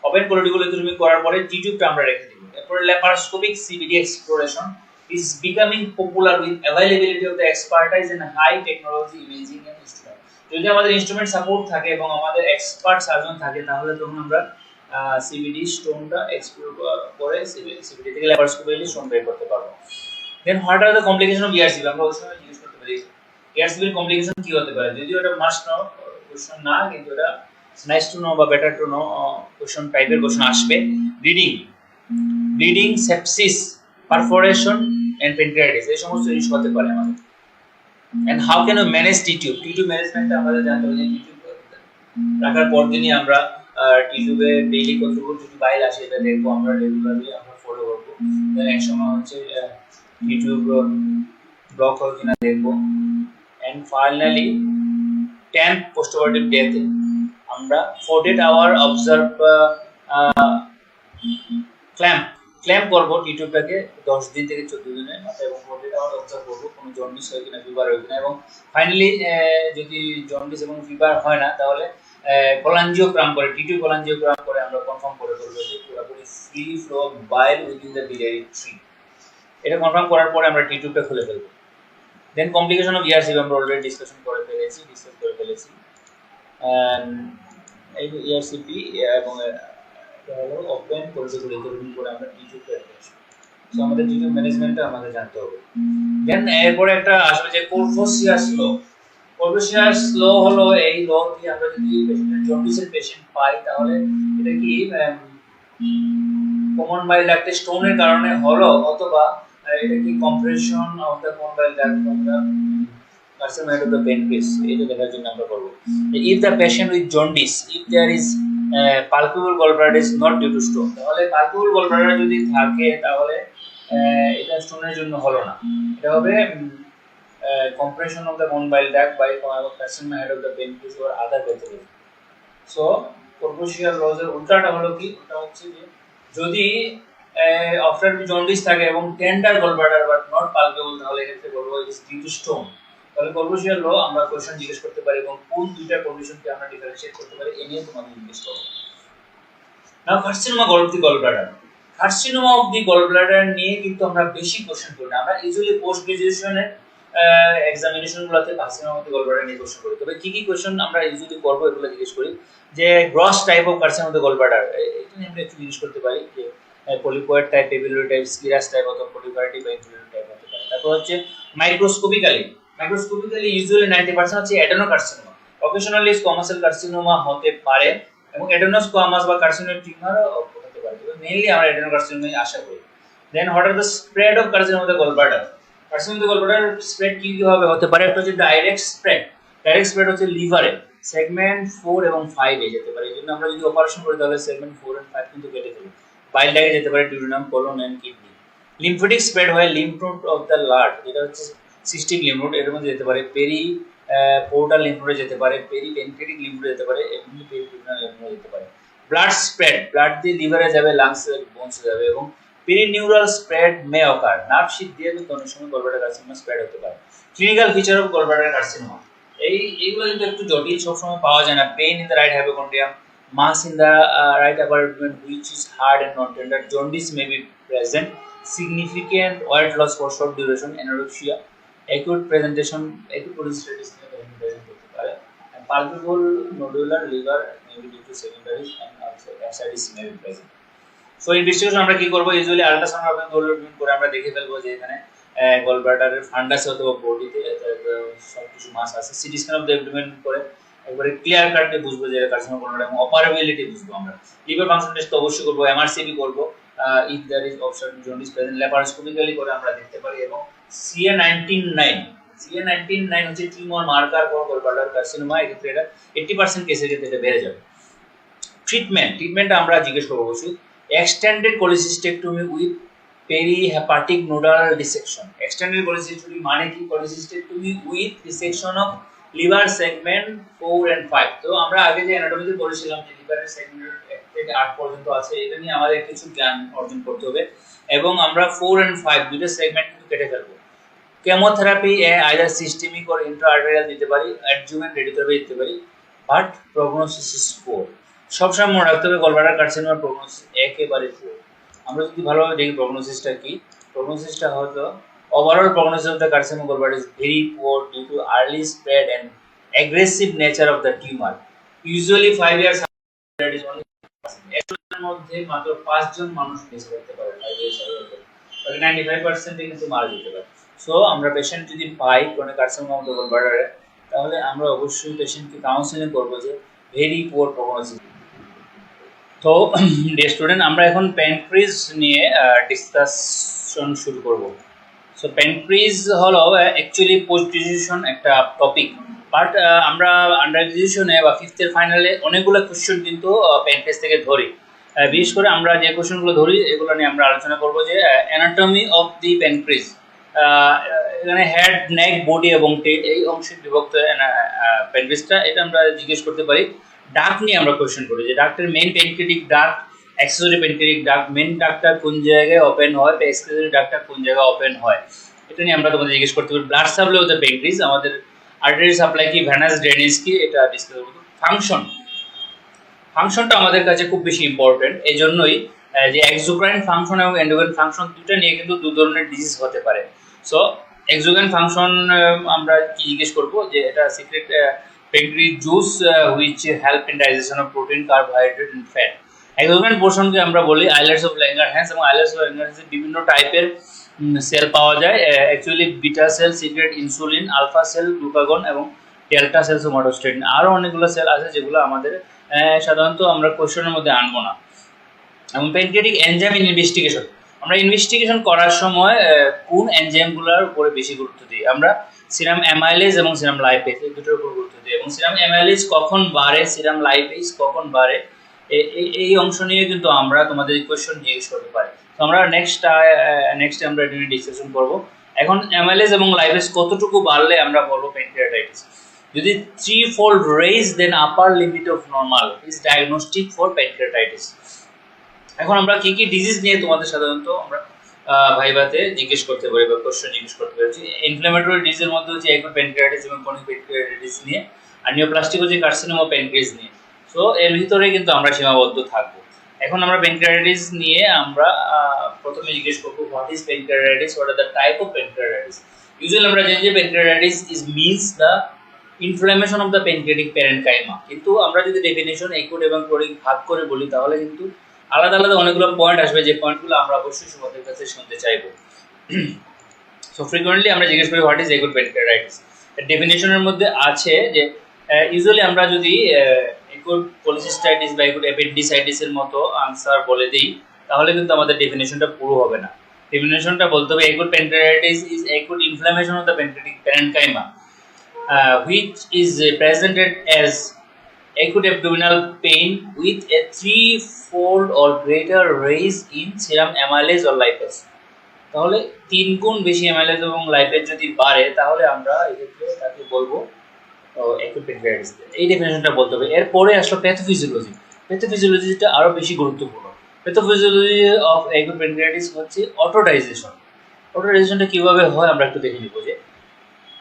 ওপেন কোলিডোকোলিথোমি করার পরে টিউবটা আমরা রেখে দিব এরপর laparoscopic CBD exploration is becoming popular with availability of the expertise in high technology imaging and instrument যদি আমাদের ইনস্ট্রুমেন্ট সাপোর্ট থাকে এবং আমাদের এক্সপার্ট সার্জন থাকে তাহলে তখন আমরা সিবিডি স্টোনটা এক্সপ্লোর করে সিবিডি থেকে ল্যাপারোস্কোপিক্যালি স্টোন বের করতে পারবো then what are the complication of ERCP আমরা ওই সময় জিজ্ঞেস করতে পারি ইআরসিপির কমপ্লিকেশন কি হতে পারে যদিও এটা মাস্ট নো কোশ্চেন না কিন্তু এটা নাইস টু নো বা বেটার টু নো কোশ্চেন টাইপের কোশ্চেন আসবে bleeding sepsis perforation and pancreatitis এই সমস্ত জিনিস হতে পারে আমাদের and how can you manage tube management আমাদের জানতে হবে যে টিউব রাখার পর দিনই আমরা টিউবে ডেইলি কতটুকু যদি বাইল আসে এটা দেখবো আমরা রেগুলারলি আমরা ফলো করবো দেন এক সময় হচ্ছে টিউব ব্লক হয় কিনা দেখবো এন্ড ফাইনালি 10 পোস্টঅপারেটিভ ডেতে আমরা 48 আওয়ার অবজার্ভ ক্ল্যাম্প করব টিউবটাকে 10 দিন থেকে 14 দিনের মাথায় এবং 48 আওয়ার অবজার্ভ করব কোনো জন্ডিস হয় কিনা ফিভার হয় কিনা এবং ফাইনালি যদি জন্ডিস এবং ফিভার হয় না তাহলে কোলাঞ্জিওগ্রাম করে টিউব কোলাঞ্জিওগ্রাম করে আমরা কনফার্ম করে ফেলব যে পুরোপুরি free flow of bile within the biliary tree এটা কনফার্ম করার পরে আমরা টিউবটা খুলে ফেলব দেন কমপ্লিকেশন অফ ইআরসিপি আমরা অলরেডি ডিসকাস করে ফেলেছি এই ইআরসিপি এবং ওপেন কোলিডোকোলিথোমি করে আমরা টিউব তৈরি করছি সো আমাদের টিউব ম্যানেজমেন্টটা আমাদের জানতে হবে দেন এরপরে একটা আসবে যে কোরভোসিয়াস ল হলো এই ল দিয়ে আমরা যদি পেশেন্টের জন্ডিসের পেশেন্ট পাই তাহলে এটা কি কমন বাইল ডাক্টে স্টোনের কারণে হলো অথবা এটা কি compression of the common bile duct from the carcinoma of the pancreas এটা দেখার জন্য আমরা করব if the patient with jaundice if there is palpable gallbladder is not due to stone তাহলে palpable gallbladder যদি থাকে তাহলে এটা স্টোনের জন্য হলো না এটা হবে compression of the common bile duct by carcinoma head of the pancreas or other pathology so corpuscular laws এর উল্টাটা হলো কি ওটা হচ্ছে যে যদি আফটার জন্ডিস থাকে এবং tender gallbladder but not palpable তাহলে এক্ষেত্রে বলবো it is due to stone তাহলে কর্পোসিয়াল ল আমরা কোশ্চেন জিজ্ঞেস করতে পারি এবং কোন দুইটা কন্ডিশনকে আমরা ডিফারেন্সিয়েট করতে পারি এই নিয়ে তোমাদের জিজ্ঞেস করব now carcinoma of the gallbladder carcinoma of the gallbladder নিয়ে কিন্তু আমরা বেশি কোশ্চেন করি না আমরা ইউজুয়ালি পোস্ট গ্রাজুয়েশনে এক্সামিনেশন গুলোতে কার্সিনোমা অফ দি গলব্লাডার নিয়ে কোশ্চেন করি তবে কি কি কোশ্চেন আমরা ইউজুয়ালি করব এগুলো জিজ্ঞেস করি যে gross type of carcinoma of the gallbladder এটা নিয়ে আমরা একটু জিজ্ঞেস করতে পারি যে পলিপয়েড টাইপ পেপিলোরি টাইপ স্কিরাস টাইপ অথবা পলিপারেটিভ বা ইনফিলিয়ার টাইপ হতে পারে তারপর হচ্ছে মাইক্রোস্কোপিক্যালি ইউজুয়ালি 90% হচ্ছে adenocarcinoma occasionally squamous cell carcinoma হতে পারে এবং অ্যাডেনোস্কোয়ামাস বা কার্সিনোইড টিউমারও হতে পারে তবে মেইনলি আমরা অ্যাডেনোকার্সিনোমাই আশা করি then what are the spread of carcinoma of the gallbladder carcinoma of the gallbladder spread কি হবে হতে পারে একটা হচ্ছে ডাইরেক্ট স্প্রেড হচ্ছে লিভারে সেগমেন্ট 4 এবং 5 এ যেতে পারে এজন্য আমরা যদি অপারেশন করি তাহলে সেগমেন্ট 4 এন্ড 5 কিন্তু কেটে ফেলব বাইল ডাকে যেতে পারে duodenum colon and kidney lymphatic spread হয় lymph node of the Lund যেটা হচ্ছে সিস্টিক লিম্ফ নোড এর মধ্যে যেতে পারে পেরি পোর্টাল লিম্ফ নোডে যেতে পারে পেরি পেনক্রিয়াটিক লিম্ফ নোডে যেতে পারে এমনি পেরিফেরাল লিম্ফ নোডে যেতে পারে ব্লাড স্প্রেড ব্লাড দিয়ে লিভারে যাবে লাংস এ বোনসে যাবে এবং পেরিনিউরাল স্প্রেড মে অকার নার্ভ শিট দিয়ে কিন্তু অনেক সময় গলব্লাডার কার্সিনোমা স্প্রেড হতে পারে clinical feature of gallbladder carcinoma এইগুলো কিন্তু একটু জটিল সব সময় পাওয়া যায় না pain in the right hypochondrium mass in the right upper abdomen which is hard and non tender jaundice may be present significant weight loss for short duration anorexia acute cholecystitis may be present হতে পারে and palpable nodular liver may be due to secondary and also ascites may be present so investigation আমরা কি করব, usually ultrasound করে আমরা দেখে ফেলবো যে এখানে গলব্লাডারের ফান্ডাস অথবা বডিতে সবকিছু মাস আছে। CT scan of the abdomen করে একবারে ক্লিয়ার কাটে বুঝবো যে কার্সিনোমা কোনটা, এবং অপারেবিলিটি বুঝবো আমরা। লিভার ফাংশন টেস্ট অবশ্যই করবো, এমআরসিপি করব, if there is option jaundice present laparoscopically করে আমরা দেখতে পারি। এবং CA19 হচ্ছে tumour marker for gallbladder carcinoma, এক্ষেত্রে এটা 80% কেসের ক্ষেত্রে এটা বেড়ে যাবে। ট্রিটমেন্ট আমরা জিজ্ঞেস করবো অবশ্যই। Extended cholecystectomy with perihepatic nodal dissection. Extended cholecystectomy মানে কি? Cholecystectomy with dissection of liver segment 4 and 5। তো আমরা আগে যে অ্যানাটমিতে পড়েছিলাম যে লিভারের সেগমেন্ট 1 থেকে 8 পর্যন্ত আছে, এটা নিয়ে আমাদের কিছু জ্ঞান অর্জন করতে হবে। এবং আমরা 4 and 5 দুটো সেগমেন্ট কিন্তু কেটে ফেলবো। কেমোথেরাপি আইদার সিস্টেমিক অর ইন্ট্রাআর্টেরিয়াল দিতে পারি, অ্যাডজুভেন্ট রেডিওথেরাপি দিতে পারি, বাট প্রগনোসিস ইজ পোর। সবসময় মনে রাখতে হবে গলব্লাডার কার্সিনোমার প্রগনোসিস একেবারে পোর। আমরা যদি ভালোভাবে দেখি প্রগনোসিসটা কি, প্রগনোসিসটা হয়তো overall prognosis of the carcinoma gallbladder is very poor due to early spread and aggressive nature of the tumor. Usually 5 years that is only 100 এর মধ্যে মাত্র 5 জন মানুষ বেঁচে থাকতে পারে 5 years আগে, বাকি 95% কিন্তু মারা যেতে পারে। সো আমরা পেশেন্ট যদি পাই কোনো কার্সিনোমা অফ দ্য গলব্লাডারে, তাহলে আমরা অবশ্যই পেশেন্টকে কাউন্সেলিং করব যে ভেরি পুয়ার প্রগনোসিস। তো ডিয়ার স্টুডেন্ট, আমরা এখন প্যানক্রিজ নিয়ে ডিসকাশন শুরু করব। সো প্যানক্রিজ হলো অ্যাকচুয়ালি পোস্ট গ্রাজুয়েশন একটা টপিক, বাট আমরা আন্ডার গ্রাজুয়েশনে বা 5th এর ফাইনালে অনেকগুলো কোশ্চেন কিন্তু প্যানক্রিজ থেকে ধরি। বিশেষ করে আমরা যে কোশ্চেনগুলো ধরি এগুলো নিয়ে আমরা আলোচনা করব যে অ্যানাটমি অফ দি প্যানক্রিজ। এখানে হেড, নেক, বডি এবং টেল এই অংশে বিভক্ত প্যানক্রিজটা, এটা আমরা জিজ্ঞেস করতে পারি। ডাক্ট নিয়ে আমরা কোশ্চেন করি যে ডাক্টের main pancreatic duct, accessory pancreatic duct, main ডাক্টটা কোন জায়গায় ওপেন হয়, অ্যাক্সেসরি ডাক্টটা কোন জায়গায় ওপেন হয়, এটা নিয়ে আমরা তোমাদের জিজ্ঞেস করতে পারি। ব্লাড সাপ্লাই অফ দ্য প্যানক্রিজ, আমাদের আর্টারি সাপ্লাই কি, ভেনাস ড্রেনেজ কি, এটা ডিসকাস করব। ফাংশনটা আমাদের কাছে খুব বেশি ইম্পর্টেন্ট, এই জন্যই যে এক্সোক্রাইন ফাংশন এবং এন্ডোক্রাইন ফাংশন দুটো নিয়ে কিন্তু দু ধরনের ডিজিজ হতে পারে। সো এক্সোক্রাইন ফাংশন আমরা কি জিজ্ঞেস করব যে এটা secrete pancreas juice which help in digestion of protein, carbohydrate and fat. Exocrine পোর্শনকে আমরা বলি আইলেটস অফ ল্যাঙ্গারহ্যান্স, এবং আইলেটস অফ ল্যাঙ্গারহ্যান্সে বিভিন্ন টাইপের সেল পাওয়া যায়। Actually beta cell, secrete insulin, alpha cell, glucagon এবং ডেল্টা সেল, সোমাটোস্টেটিন, আরও অনেকগুলো সেল আছে যেগুলো আমাদের সাধারণত আমরা কোশ্চেনের মধ্যে আনবো না। এবং প্যানক্রিয়াটিক এনজাইম ইনভেস্টিগেশন, আমরা ইনভেস্টিগেশন করার সময় কোন এনজাইমগুলোর উপরে বেশি গুরুত্ব দিই? আমরা সিরাম অ্যামাইলেজ এবং সিরাম লাইপেজ এই দুটোর উপর গুরুত্ব দিই। এবং সিরাম অ্যামাইলেজ কখন বাড়ে, সিরাম লাইপেজ কখন বাড়ে, এই অংশ নিয়ে কিন্তু আমরা তোমাদের কোয়েশ্চন জিজ্ঞেস করতে পারি। তো আমরা নেক্সট আমরা এটা নিয়ে ডিসকাশন করব। এখন অ্যামাইলেজ এবং লাইপেজ কতটুকু বাড়লে আমরা বলবো প্যানক্রিয়াটাইটিস। যদি 3-fold raise than upper limit of normal is diagnostic for pancreatitis. এখন আমরা কি কি ডিজিজ নিয়ে তোমাদের সাধারণত আমরা ভাইভাতে জিজ্ঞেস করতে পারি বা কোশ্চেন জিজ্ঞেস করতে পারি। ইনফ্ল্যামেটরি ডিজিজের মধ্যে হচ্ছে অ্যাকুট প্যানক্রিয়াটাইটিস এবং ক্রনিক প্যানক্রিয়াটাইটিস নিয়ে, আর নিওপ্লাস্টিক হচ্ছে কার্সিনোমা প্যানক্রিয়াস নিয়ে। সো এর ভিতরে কিন্তু আমরা সীমাবদ্ধ থাকবো। এখন আমরা প্যানক্রিয়াটাইটিস নিয়ে আমরা প্রথমে জিজ্ঞেস করবো what is pancreatitis, what are the type of pancreatitis. Usually আমরা জানি যে pancreatitis is means the inflammation of the pancreatic parenchyma, কিন্তু আমরা যদি ডেফিনেশন অ্যাকুট এবং ক্রনিক ভাগ করে বলি তাহলে কিন্তু আলাদা আলাদা অনেকগুলো পয়েন্ট আসবে, যে পয়েন্টগুলো আমরা অবশ্যই তোমাদের কাছে শুনতে চাইবো। সো ফ্রিকোয়েন্টলি আমরা জিজ্ঞেস করি হোয়াট ইজ অ্যাকুট প্যানক্রিয়াটাইটিস। ডেফিনেশনের মধ্যে আছে যে ইউজুয়ালি আমরা যদি অ্যাকুট কোলিসিস্টাইটিস বা অ্যাকুট অ্যাপেন্ডিসাইটিসের মতো আনসার বলে দিই তাহলে কিন্তু আমাদের ডেফিনেশনটা পুরো হবে না। ডেফিনেশনটা বলতে হবে acute pancreatitis is acute inflammation of the pancreatic parenchyma which is presented as acute abdominal pain with a 3-fold or greater raise in serum amylase or lipase। তাহলে 3 গুণ বেশি অ্যামাইলেজ এবং লাইপেজ যদি বাড়ে তাহলে আমরা এক্ষেত্রে তাকে বলবো অ্যাকুট প্যানক্রিয়াটাইটিস। এই ডেফিনেশনটা বলতে হবে। এরপরে আসলে প্যাথোফিজিওলজি। প্যাথোফিজিওলজিটা আরো বেশি গুরুত্বপূর্ণ। প্যাথোফিজিওলজি অফ অ্যাকুট প্যানক্রিয়াটাইটিস হচ্ছে অটোডাইজেশন। অটোডাইজেশনটা কিভাবে হয় আমরা একটু দেখে নিব। যে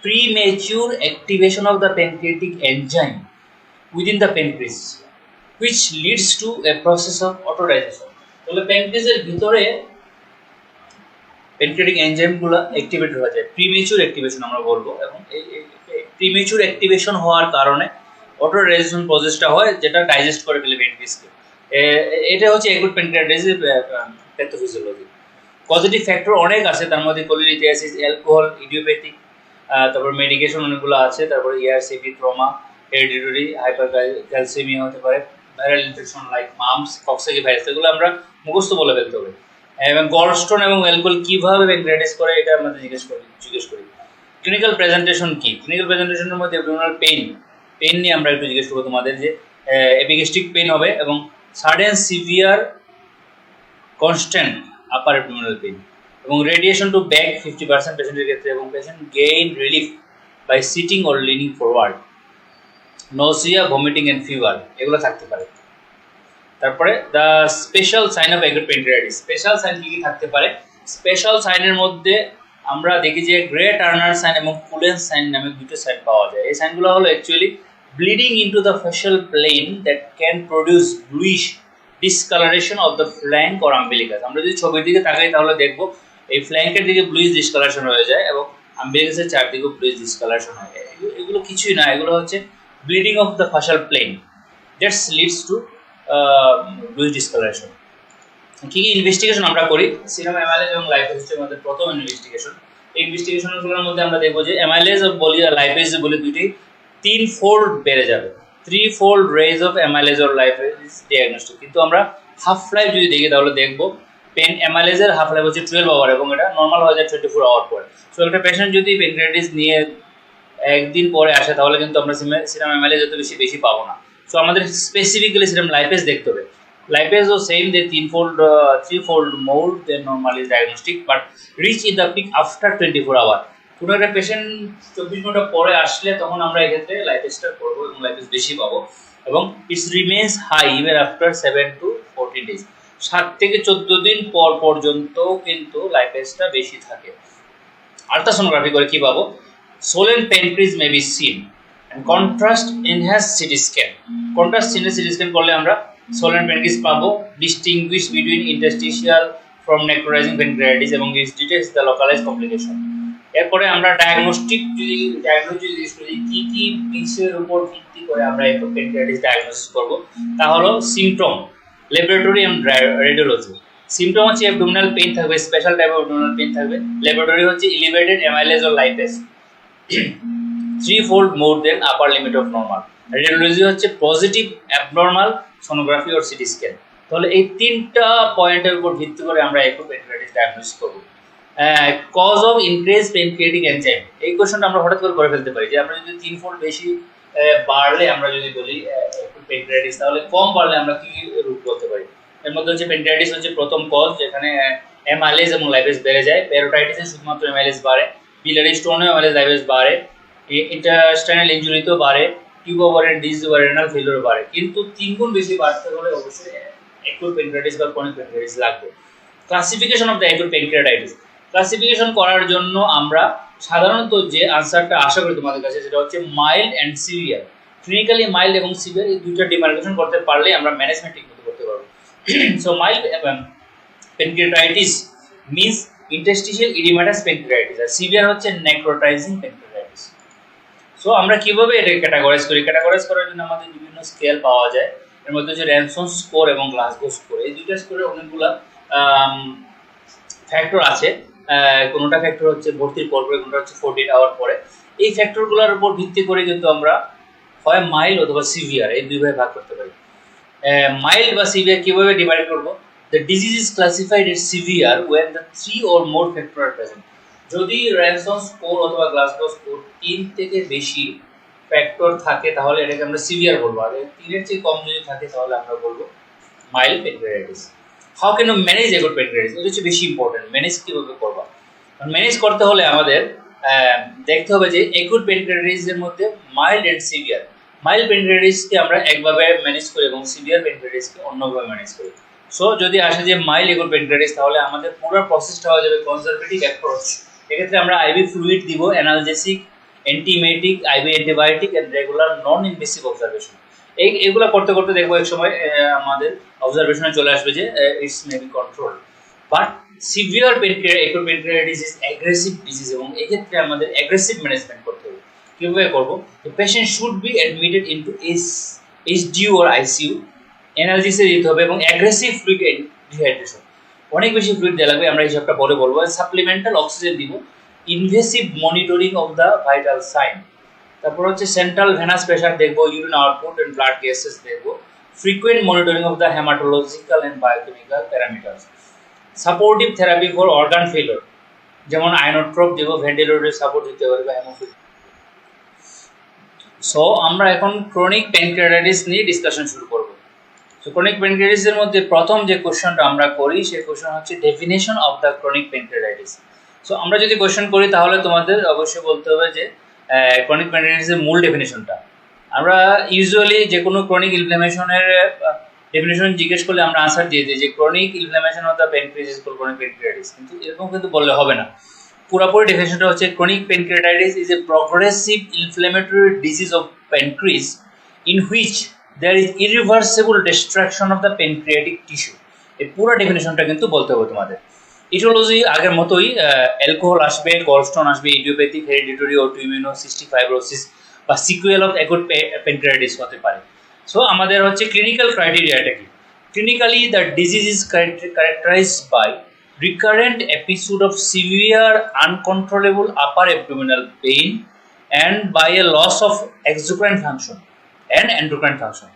premature activation of the pancreatic enzyme within the pancreas which leads to a process of autodigestion। তাহলে প্যানক্রিয়াসের ভিতরে প্যানক্রিয়াটিক এনজাইমগুলো অ্যাক্টিভেট হয়ে যায়, প্রিমেচুর অ্যাক্টিভেশন আমরা বলবো। এবং এই প্রিমেচুর অ্যাক্টিভেশন হওয়ার কারণে অটোডাইজেশন প্রসেসটা হয়, যেটা ডাইজেস্ট করে ফেলে প্যানক্রিয়াসকে। এটা হচ্ছে অ্যাকুট প্যানক্রিয়াটাইটিসের প্যাথোফিজিওলজি। পজিটিভ ফ্যাক্টর অনেক আছে, তার মধ্যে কোলিলিথিয়াসিস, অ্যালকোহল, ইডিওপ্যাথিক, তারপর মেডিকেশন অনেকগুলো আছে, তারপরে ERCP, ট্রমা, হেরিডিটারি হাইপারক্যালসিমিয়া হতে পারে, viral infection like mumps, Coxsackie virus, এগুলো আমরা মুখস্থ বলে ফেলতে হবে। এবং গলস্টোন এবং অ্যালকোহল কিভাবে প্যানক্রিয়াটাইটিস করে এটা আমাদের জিজ্ঞেস করি। ক্লিনিক্যাল প্রেজেন্টেশন কি? ক্লিনিক্যাল প্রেজেন্টেশনের মধ্যে অ্যাবডোমিনাল পেইন নিয়ে আমরা একটু জিজ্ঞেস করবো তোমাদের, যে এপিগ্যাস্ট্রিক পেইন হবে এবং sudden severe constant upper abdominal pain, এবং রেডিয়েশন টু ব্যাক 50% পেশেন্টের ক্ষেত্রে, এবং patient gain relief by sitting or leaning forward, nausea, vomiting and fever, এগুলো থাকতে পারে। তারপরে the special sign of acute pancreatitis, special sign কি কি থাকতে পারে? স্পেশাল সাইনের মধ্যে আমরা দেখি যে গ্রে টার্নার সাইন এবং কুলেন্স সাইন নামে দুটো সাইন পাওয়া যায়। এই সাইনগুলো হলো actually bleeding into the fascial plane that can produce bluish discolouration of the flank or umbilicus. আমরা যদি ছবির দিকে তাকাই তাহলে দেখবো এই ফ্ল্যাঙ্কের দিকে ব্লুইশ ডিসকালারেশন হয়ে যায় এবং আম্বিলিকাসের চারদিকেও ব্লুইশ ডিসকালারেশন হয়ে যায়। এগুলো কিছুই না, এগুলো হচ্ছে bleeding of the fascial plane that leads to bluish discolouration. কি কি ইনভেস্টিগেশন আমরা করি? সিরাম অ্যামাইলেজ এবং লাইপেজ হচ্ছে আমাদের প্রথম ইনভেস্টিগেশন। এই ইনভেস্টিগেশনগুলোর মধ্যে আমরা দেখবো যে অ্যামাইলেজ বলি আর লাইপেজ বলি দুইটি 3-fold বেড়ে যাবে, 3-fold raise of amylase or lipase diagnostic. কিন্তু আমরা হাফ লাইফ যদি দেখি তাহলে দেখবো অ্যামাইলেজের হাফ লাইফ হচ্ছে 12 আওয়ার এবং এটা নর্মাল হয়ে যায় 24 আওয়ার পরে। সো একটা পেশেন্ট যদি প্যানক্রিয়াটাইটিস নিয়ে একদিন পরে আসে তাহলে কিন্তু আমরা সিরাম অ্যামাইলেজ যত বেশি পাবো না। সো আমাদের স্পেসিফিক্যালি সিরাম লাইপেজ দেখতে হবে। Lipase was same, they three-fold more than normal is diagnostic, but reach in the peak after 24 hours. কোনো একটা পেশেন্ট 24 ঘন্টা পরে আসলে তখন আমরা এক্ষেত্রে লাইপেজটা করবো এবং লাইপেজ বেশি পাবো, এবং it's remains high even after 7 to 14 days। 7 থেকে 14 দিন পর পর্যন্ত কিন্তু লাইপেজটা বেশি থাকে। আলট্রাসোনোগ্রাফি করে কি পাবো? swollen pancreas may be seen and contrast enhanced CT scan। Contrast CT scan করলে আমরা swollen pancreas পাবো, distinguish between interstitial from necrotizing pancreatitis এবং this detects the localized complication। এরপরে আমরা ডায়াগনস্টিক যদি কি কি বিষয়ের উপর ভিত্তি করে আমরা এই প্যানক্রিয়াটাইটিস ডায়াগনোসিস করব, তা হলো symptom, laboratory and radiology. Symptom হচ্ছে অ্যাবডোমিনাল পেইন থাকবে, special type of abdominal pain থাকবে। ল্যাবরেটরি হচ্ছে elevated amylase or lipase 3-fold more than upper limit of normal। Radiology হচ্ছে positive abnormal sonography or CT scan. তাহলে এই তিনটা পয়েন্টের উপর ভিত্তি করে আমরা অ্যাকুট প্যানক্রিয়াটাইটিস ডায়াগনোসিস করব। Cause of increase pancreatic enzyme, এই কোশ্চেনটা আমরা হঠাৎ করে ফেলতে পারি যে আমরা যদি 3-fold বেশি বাড়লে আমরা যদি বলি অ্যাকুট প্যানক্রিয়াটাইটিস, তাহলে কম বাড়লে আমরা কি রূপ করতে পারি? এর মধ্যে হচ্ছে প্যানক্রিয়াটাইটিস হচ্ছে প্রথম কজ, যেখানে অ্যামাইলেজ এবং লাইপেজ বেড়ে যায়। প্যারোটাইটিসে শুধুমাত্র অ্যামাইলেজ বাড়ে, বিলিয়ারি স্টোনে অ্যামাইলেজ লাইপেজ বাড়ে, ইন্টারস্টাইনাল ইনজুরিতেও বাড়ে, টিউব ওভারেন ডিজিজ বা রেনাল ফেলিওর বাড়ে। কিন্তু 3 গুণ বেশি বাড়তে হলে অবশ্যই অ্যাকুট প্যানক্রিয়াটাইটিস বা ক্রনিক প্যানক্রিয়াটাইটিস লাগবে। Classification of the acute pancreatitis, classification করার জন্য আমরা সাধারণত যে আনসারটা আশা করি তোমাদের কাছে সেটা হচ্ছে mild and severe. Clinically mild এবং সিভিয়ার এই দুইটা ডিমার্কেশন করতে পারলেই আমরা ম্যানেজমেন্ট ঠিকমতো করতে পারবো। So mild pancreatitis means interstitial oedematous pancreatitis, আর সিভিয়ার হচ্ছে নেক্রোটাইজিং প্যানক্রিয়াটাইটিস। সো আমরা কিভাবে এটা ক্যাটাগরাইজ করি? ক্যাটাগরাইজ করার জন্য আমাদের বিভিন্ন স্কেল পাওয়া যায়। এর মধ্যে হচ্ছে র্যানসন স্কোর এবং গ্লাসগো স্কোর, এই দুইটা স্কোরে অনেকগুলো ফ্যাক্টর আছে। কোনোটা ফ্যাক্টর হচ্ছে ভর্তির পর পরে, কোনোটা হচ্ছে 48 আওয়ার পরে। এই ফ্যাক্টরগুলোর উপর ভিত্তি করে কিন্তু আমরা হয় মাইল্ড অথবা সিভিয়ার এই দুইভাবে ভাগ করতে পারি। মাইল্ড বা সিভিয়ার কিভাবে ডিভাইড করবো? The disease is classified as severe when the 3 or more factors are present। যদি র্যানসন স্কোর অথবা গ্লাসগো স্কোর 3 থেকে বেশি ফ্যাক্টর থাকে তাহলে এটাকে আমরা সিভিয়ার বলবো, আর 3 এর চেয়ে কম যদি থাকে তাহলে আমরা বলবো mild pancreatitis. How can you manage acute pancreatitis? এটা হচ্ছে বেশি ইম্পর্টেন্ট। ম্যানেজ কিভাবে করবা? ম্যানেজ করতে হলে আমাদের দেখতে হবে যে অ্যাকুট প্যানক্রিয়াটাইটিসের মধ্যে মাইল্ড এন্ড সিভিয়ার। মাইল্ড প্যানক্রিয়াটাইটিসকে আমরা একভাবে ম্যানেজ করি এবং সিভিয়ার প্যানক্রিয়াটাইটিসকে অন্যভাবে ম্যানেজ করি। সো যদি আসে যে মাইল্ড অ্যাকুট প্যানক্রিয়াটাইটিস, তাহলে আমাদের পুরো প্রসেসটা হয়ে যাবে কনজারভেটিভ অ্যাপ্রোচ। এক্ষেত্রে আমরা আইভি ফ্লুইড দিব, analgesic, antiemetic, IV antibiotic and regular non invasive observation. এইগুলো করতে করতে দেখবো এক সময় আমাদের অবজারভেশনে চলে আসবে যে it's may be control. But severe acute pancreatitis is aggressive disease এবং এক্ষেত্রে আমাদের অ্যাগ্রেসিভ ম্যানেজমেন্ট করতে হবে। কীভাবে করবো? The patient should be admitted into HDU or ICU এনার্জিসে দিতে হবে এবং অ্যাগ্রেসিভ ফ্লুইড ডিহাইড্রেশন, অনেক বেশি ফ্লুইড দেওয়া লাগবে, আমরা হিসাবটা পরে বলবো। সাপ্লিমেন্টাল অক্সিজেন দিব, invasive monitoring of the vital sign, তারপর হচ্ছে সেন্ট্রাল ভেনাস প্রেশার দেখবো, urine output and blood gases দেখবো, frequent monitoring of the haematological and biochemical parameters, supportive therapy for organ failure, যেমন আয়নোট্রপ দেবো, ভেন্টিলেটরের সাপোর্ট দিতে পারবে বা হেমোফিল। সো আমরা এখন ক্রনিক প্যানক্রিয়াটাইটিস নিয়ে ডিসকাশন শুরু করব। সো ক্রনিক প্যানক্রিয়াটাইটিসের মধ্যে প্রথম যে কোশ্চেনটা আমরা করি সেই কোশ্চেন হচ্ছে definition of the chronic pancreatitis. So আমরা যদি কোশ্চেন করি তাহলে তোমাদের অবশ্যই বলতে হবে যে ক্রনিক প্যানক্রিয়াটাইটিসের মূল ডেফিনেশনটা। আমরা ইউজুয়ালি যে কোনো ক্রনিক ইনফ্ল্যামেশনের ডেফিনেশন জিজ্ঞেস করলে আমরা আনসার দিয়ে দিই যে chronic inflammation of the pancreas is called chronic pancreatitis, কিন্তু এরকম কিন্তু বললে হবে না। পুরোপুরি ডেফিনেশনটা হচ্ছে chronic pancreatitis is a progressive inflammatory disease of pancreas in which there is irreversible destruction of the pancreatic tissue. এই পুরো ডেফিনেশনটা কিন্তু বলতে হবে তোমাদের। ইটিওলজি আগের মতোই, অ্যালকোহল আসবে, গলস্টোন আসবে, ইডিওপ্যাথিক, হেরিডিটরি, অটোইমিউনো, সিস্টিক ফাইব্রোসিস বা সিকুয়েল অফ অ্যাকুট প্যানক্রিয়াটাইটিস হতে পারে। সো আমাদের হচ্ছে ক্লিনিক্যাল ক্রাইটেরিয়াটা কি? Clinically the disease is characterized by recurrent episode of severe uncontrollable upper abdominal pain and by a loss of exocrine function and endocrine function.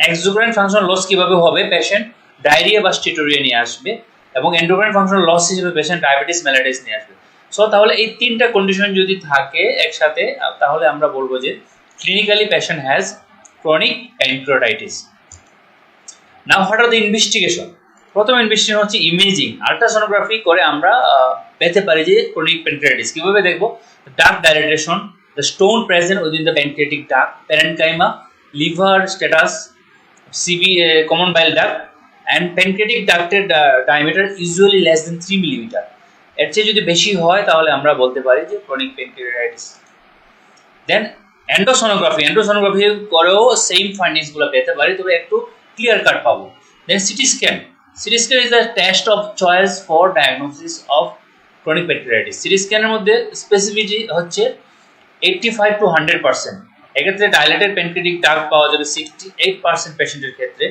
Exocrine function loss কিভাবে হবে? Patient diarrhoea বা স্টেটোরিয়া নিয়ে আসবে এবং endocrine function loss হিসেবে patient diabetes mellitus নিয়ে আসবে। So তাহলে এই তিনটা কন্ডিশন যদি থাকে একসাথে তাহলে আমরা বলবো যে clinically patient has chronic pancreatitis. Now what are the investigation? প্রথম ইনভেস্টিগেশন হচ্ছে ইমেজিং, আল্ট্রাসোনোগ্রাফি করে আমরা পেতে পারি যে ক্রনিক প্যানক্রিয়াটাইটিস। কিভাবে দেখবো? Duct dilatation, the stone present within the pancreatic duct, parenchyma, liver status, CB common bile duct and pancreatic ডাক্টের diameter usually less than 3 millimetre. এর চেয়ে যদি বেশি হয় তাহলে আমরা বলতে পারি যে ক্রনিক প্যানক্রিয়াটাইটিস। দেন এন্ডোসোনোগ্রাফি করেও সেম ফাইন্ডিংসগুলো পেতে পারি, তবে একটু ক্লিয়ার কাট পাবো। Then CT scan is the test of choice for diagnosis of chronic pancreatitis. CT স্ক্যানের মধ্যে স্পেসিফিসিটি হচ্ছে 85 to 100%। এক্ষেত্রে ডাইলেটেড প্যানক্রিয়াটিক ডাক্ট পাওয়া যাবে 68% পেশেন্টের ক্ষেত্রে,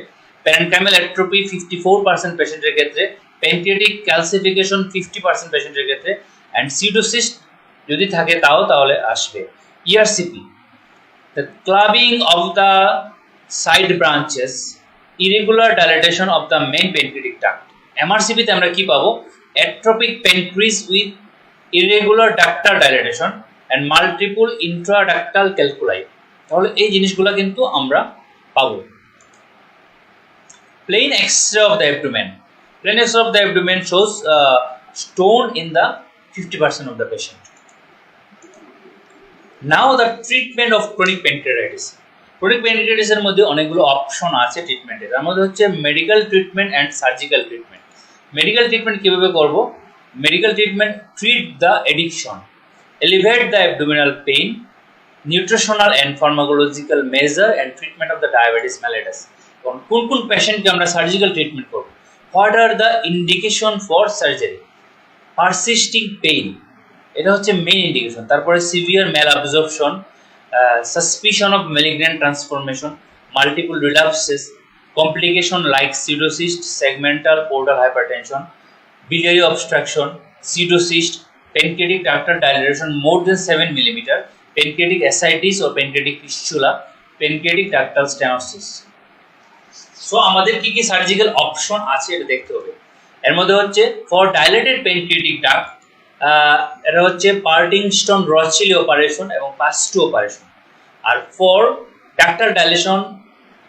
প্যারেনকাইমাল অ্যাট্রোপি 54% পেশেন্টের ক্ষেত্রে, প্যানক্রিয়াটিক ক্যালসিফিকেশন 50% পেশেন্টের ক্ষেত্রে, অ্যান্ড সিডোসিস্ট যদি থাকে তাহলে আসবে। ERCP, the clubbing of the side branches, irregular dilatation of the main pancreatic duct. MRCP তে আমরা কি পাবো? atrophic pancreas with irregular ductal dilatation and multiple intraductal calculi। তাহলে এই জিনিসগুলো কিন্তু আমরা পাবো। plain x-ray of the abdomen, shows stone in the 50% of the patient. Now the treatment of chronic pancreatitis. Chronic pancreatitis এর মধ্যে অনেকগুলো অপশন আছে ট্রিটমেন্টের। তার মধ্যে হচ্ছে medical treatment and surgical treatment. Medical treatment কিভাবে করব? Medical treatment treat the addiction, alleviate the abdominal pain, nutritional and pharmacological measure and treatment of the diabetes mellitus. কোন কোন পেশেন্টকে আমরা সার্জিক্যাল ট্রিটমেন্ট করব? What are the indication for surgery? Persisting pain, এটা হচ্ছে main indication. তারপরে severe malabsorption, suspicion of malignant transformation, multiple relapses, complication like pseudocyst, segmental portal hypertension, biliary obstruction, pseudocyst, pancreatic ductal dilatation more than 7 millimeter, pancreatic ascites or pancreatic fistula, pancreatic ductal stenosis. So আমাদের কি কি surgical option আছে এটা দেখতে হবে। এর মধ্যে হচ্ছে ফর ডাইলেটেড প্যানক্রিয়াটিক ডাক্ট এটা হচ্ছে পার্টিংস্টন রচিলি অপারেশন এবং পাস টু অপারেশন। আর for ductal dilation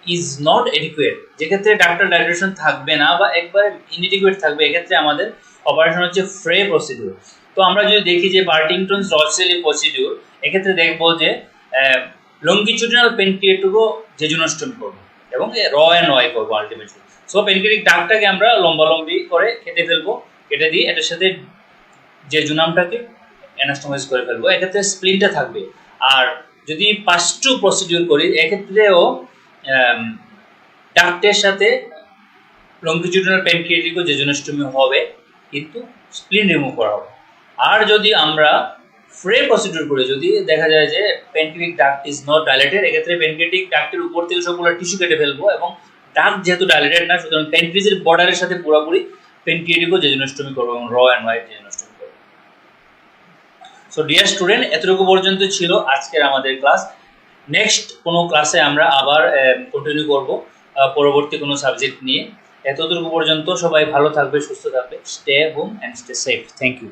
is not adequate, যেক্ষেত্রে ডাক্টাল ডাইলেশন থাকবে না বা একবারে ইনএডিকুয়েট থাকবে, এক্ষেত্রে আমাদের অপারেশন হচ্ছে ফ্রে প্রসিডিউর। তো আমরা যদি দেখি যে পার্টিংটন রচিলি প্রসিডিউর, এক্ষেত্রে দেখবো যে লঙ্গিচুডিনাল প্যানক্রিয়াটিকও জেজুনোস্টমি করবো এবং র অ্যান্ড ওয়াই করবো আলটিমেটলি। সো প্যানক্রিয়াটিক ডাক্টটাকে আমরা লম্বালম্বি করে কেটে ফেলবো, কেটে দিয়ে এটার সাথে যে জুনামটাকে অ্যানাস্টোমাইজ করে ফেলবো, এক্ষেত্রে স্প্লিনটা থাকবে। আর যদি পাস টু প্রসিডিউর করি এক্ষেত্রেও ডাক্টের সাথে লঙ্গিচুডিনাল প্যানক্রিয়াটিকও জেজুনোস্টমি হবে, কিন্তু স্প্লিন রিমুভ করা হবে। আর যদি আমরা ফ্রে প্রসিডিউর করি, যদি দেখা যায় যে pancreatic duct is not dilated, এক্ষেত্রে প্যানক্রিয়াটিক ডাক্টের উপর থেকে সবগুলো টিস্যু কেটে ফেলবো এবং ডার্ক যেহেতু ডাইলেটেড না, সুতরাং প্যানক্রিজের বর্ডারের সাথে পুরোপুরি পেনক্রিয়েটিকও জেজুনোস্টমি করবো এবং র অ্যান্ড হোয়াইট জেজুনোস্টমি করবো। সো ডিয়ার স্টুডেন্ট, এতটুকু পর্যন্ত ছিল আজকের আমাদের ক্লাস। নেক্সট কোনো ক্লাসে আমরা আবার কন্টিনিউ করব পরবর্তী কোনো সাবজেক্ট নিয়ে। এতটুকু পর্যন্ত সবাই ভালো থাকবে, সুস্থ থাকবে। Stay home and stay safe. Thank you.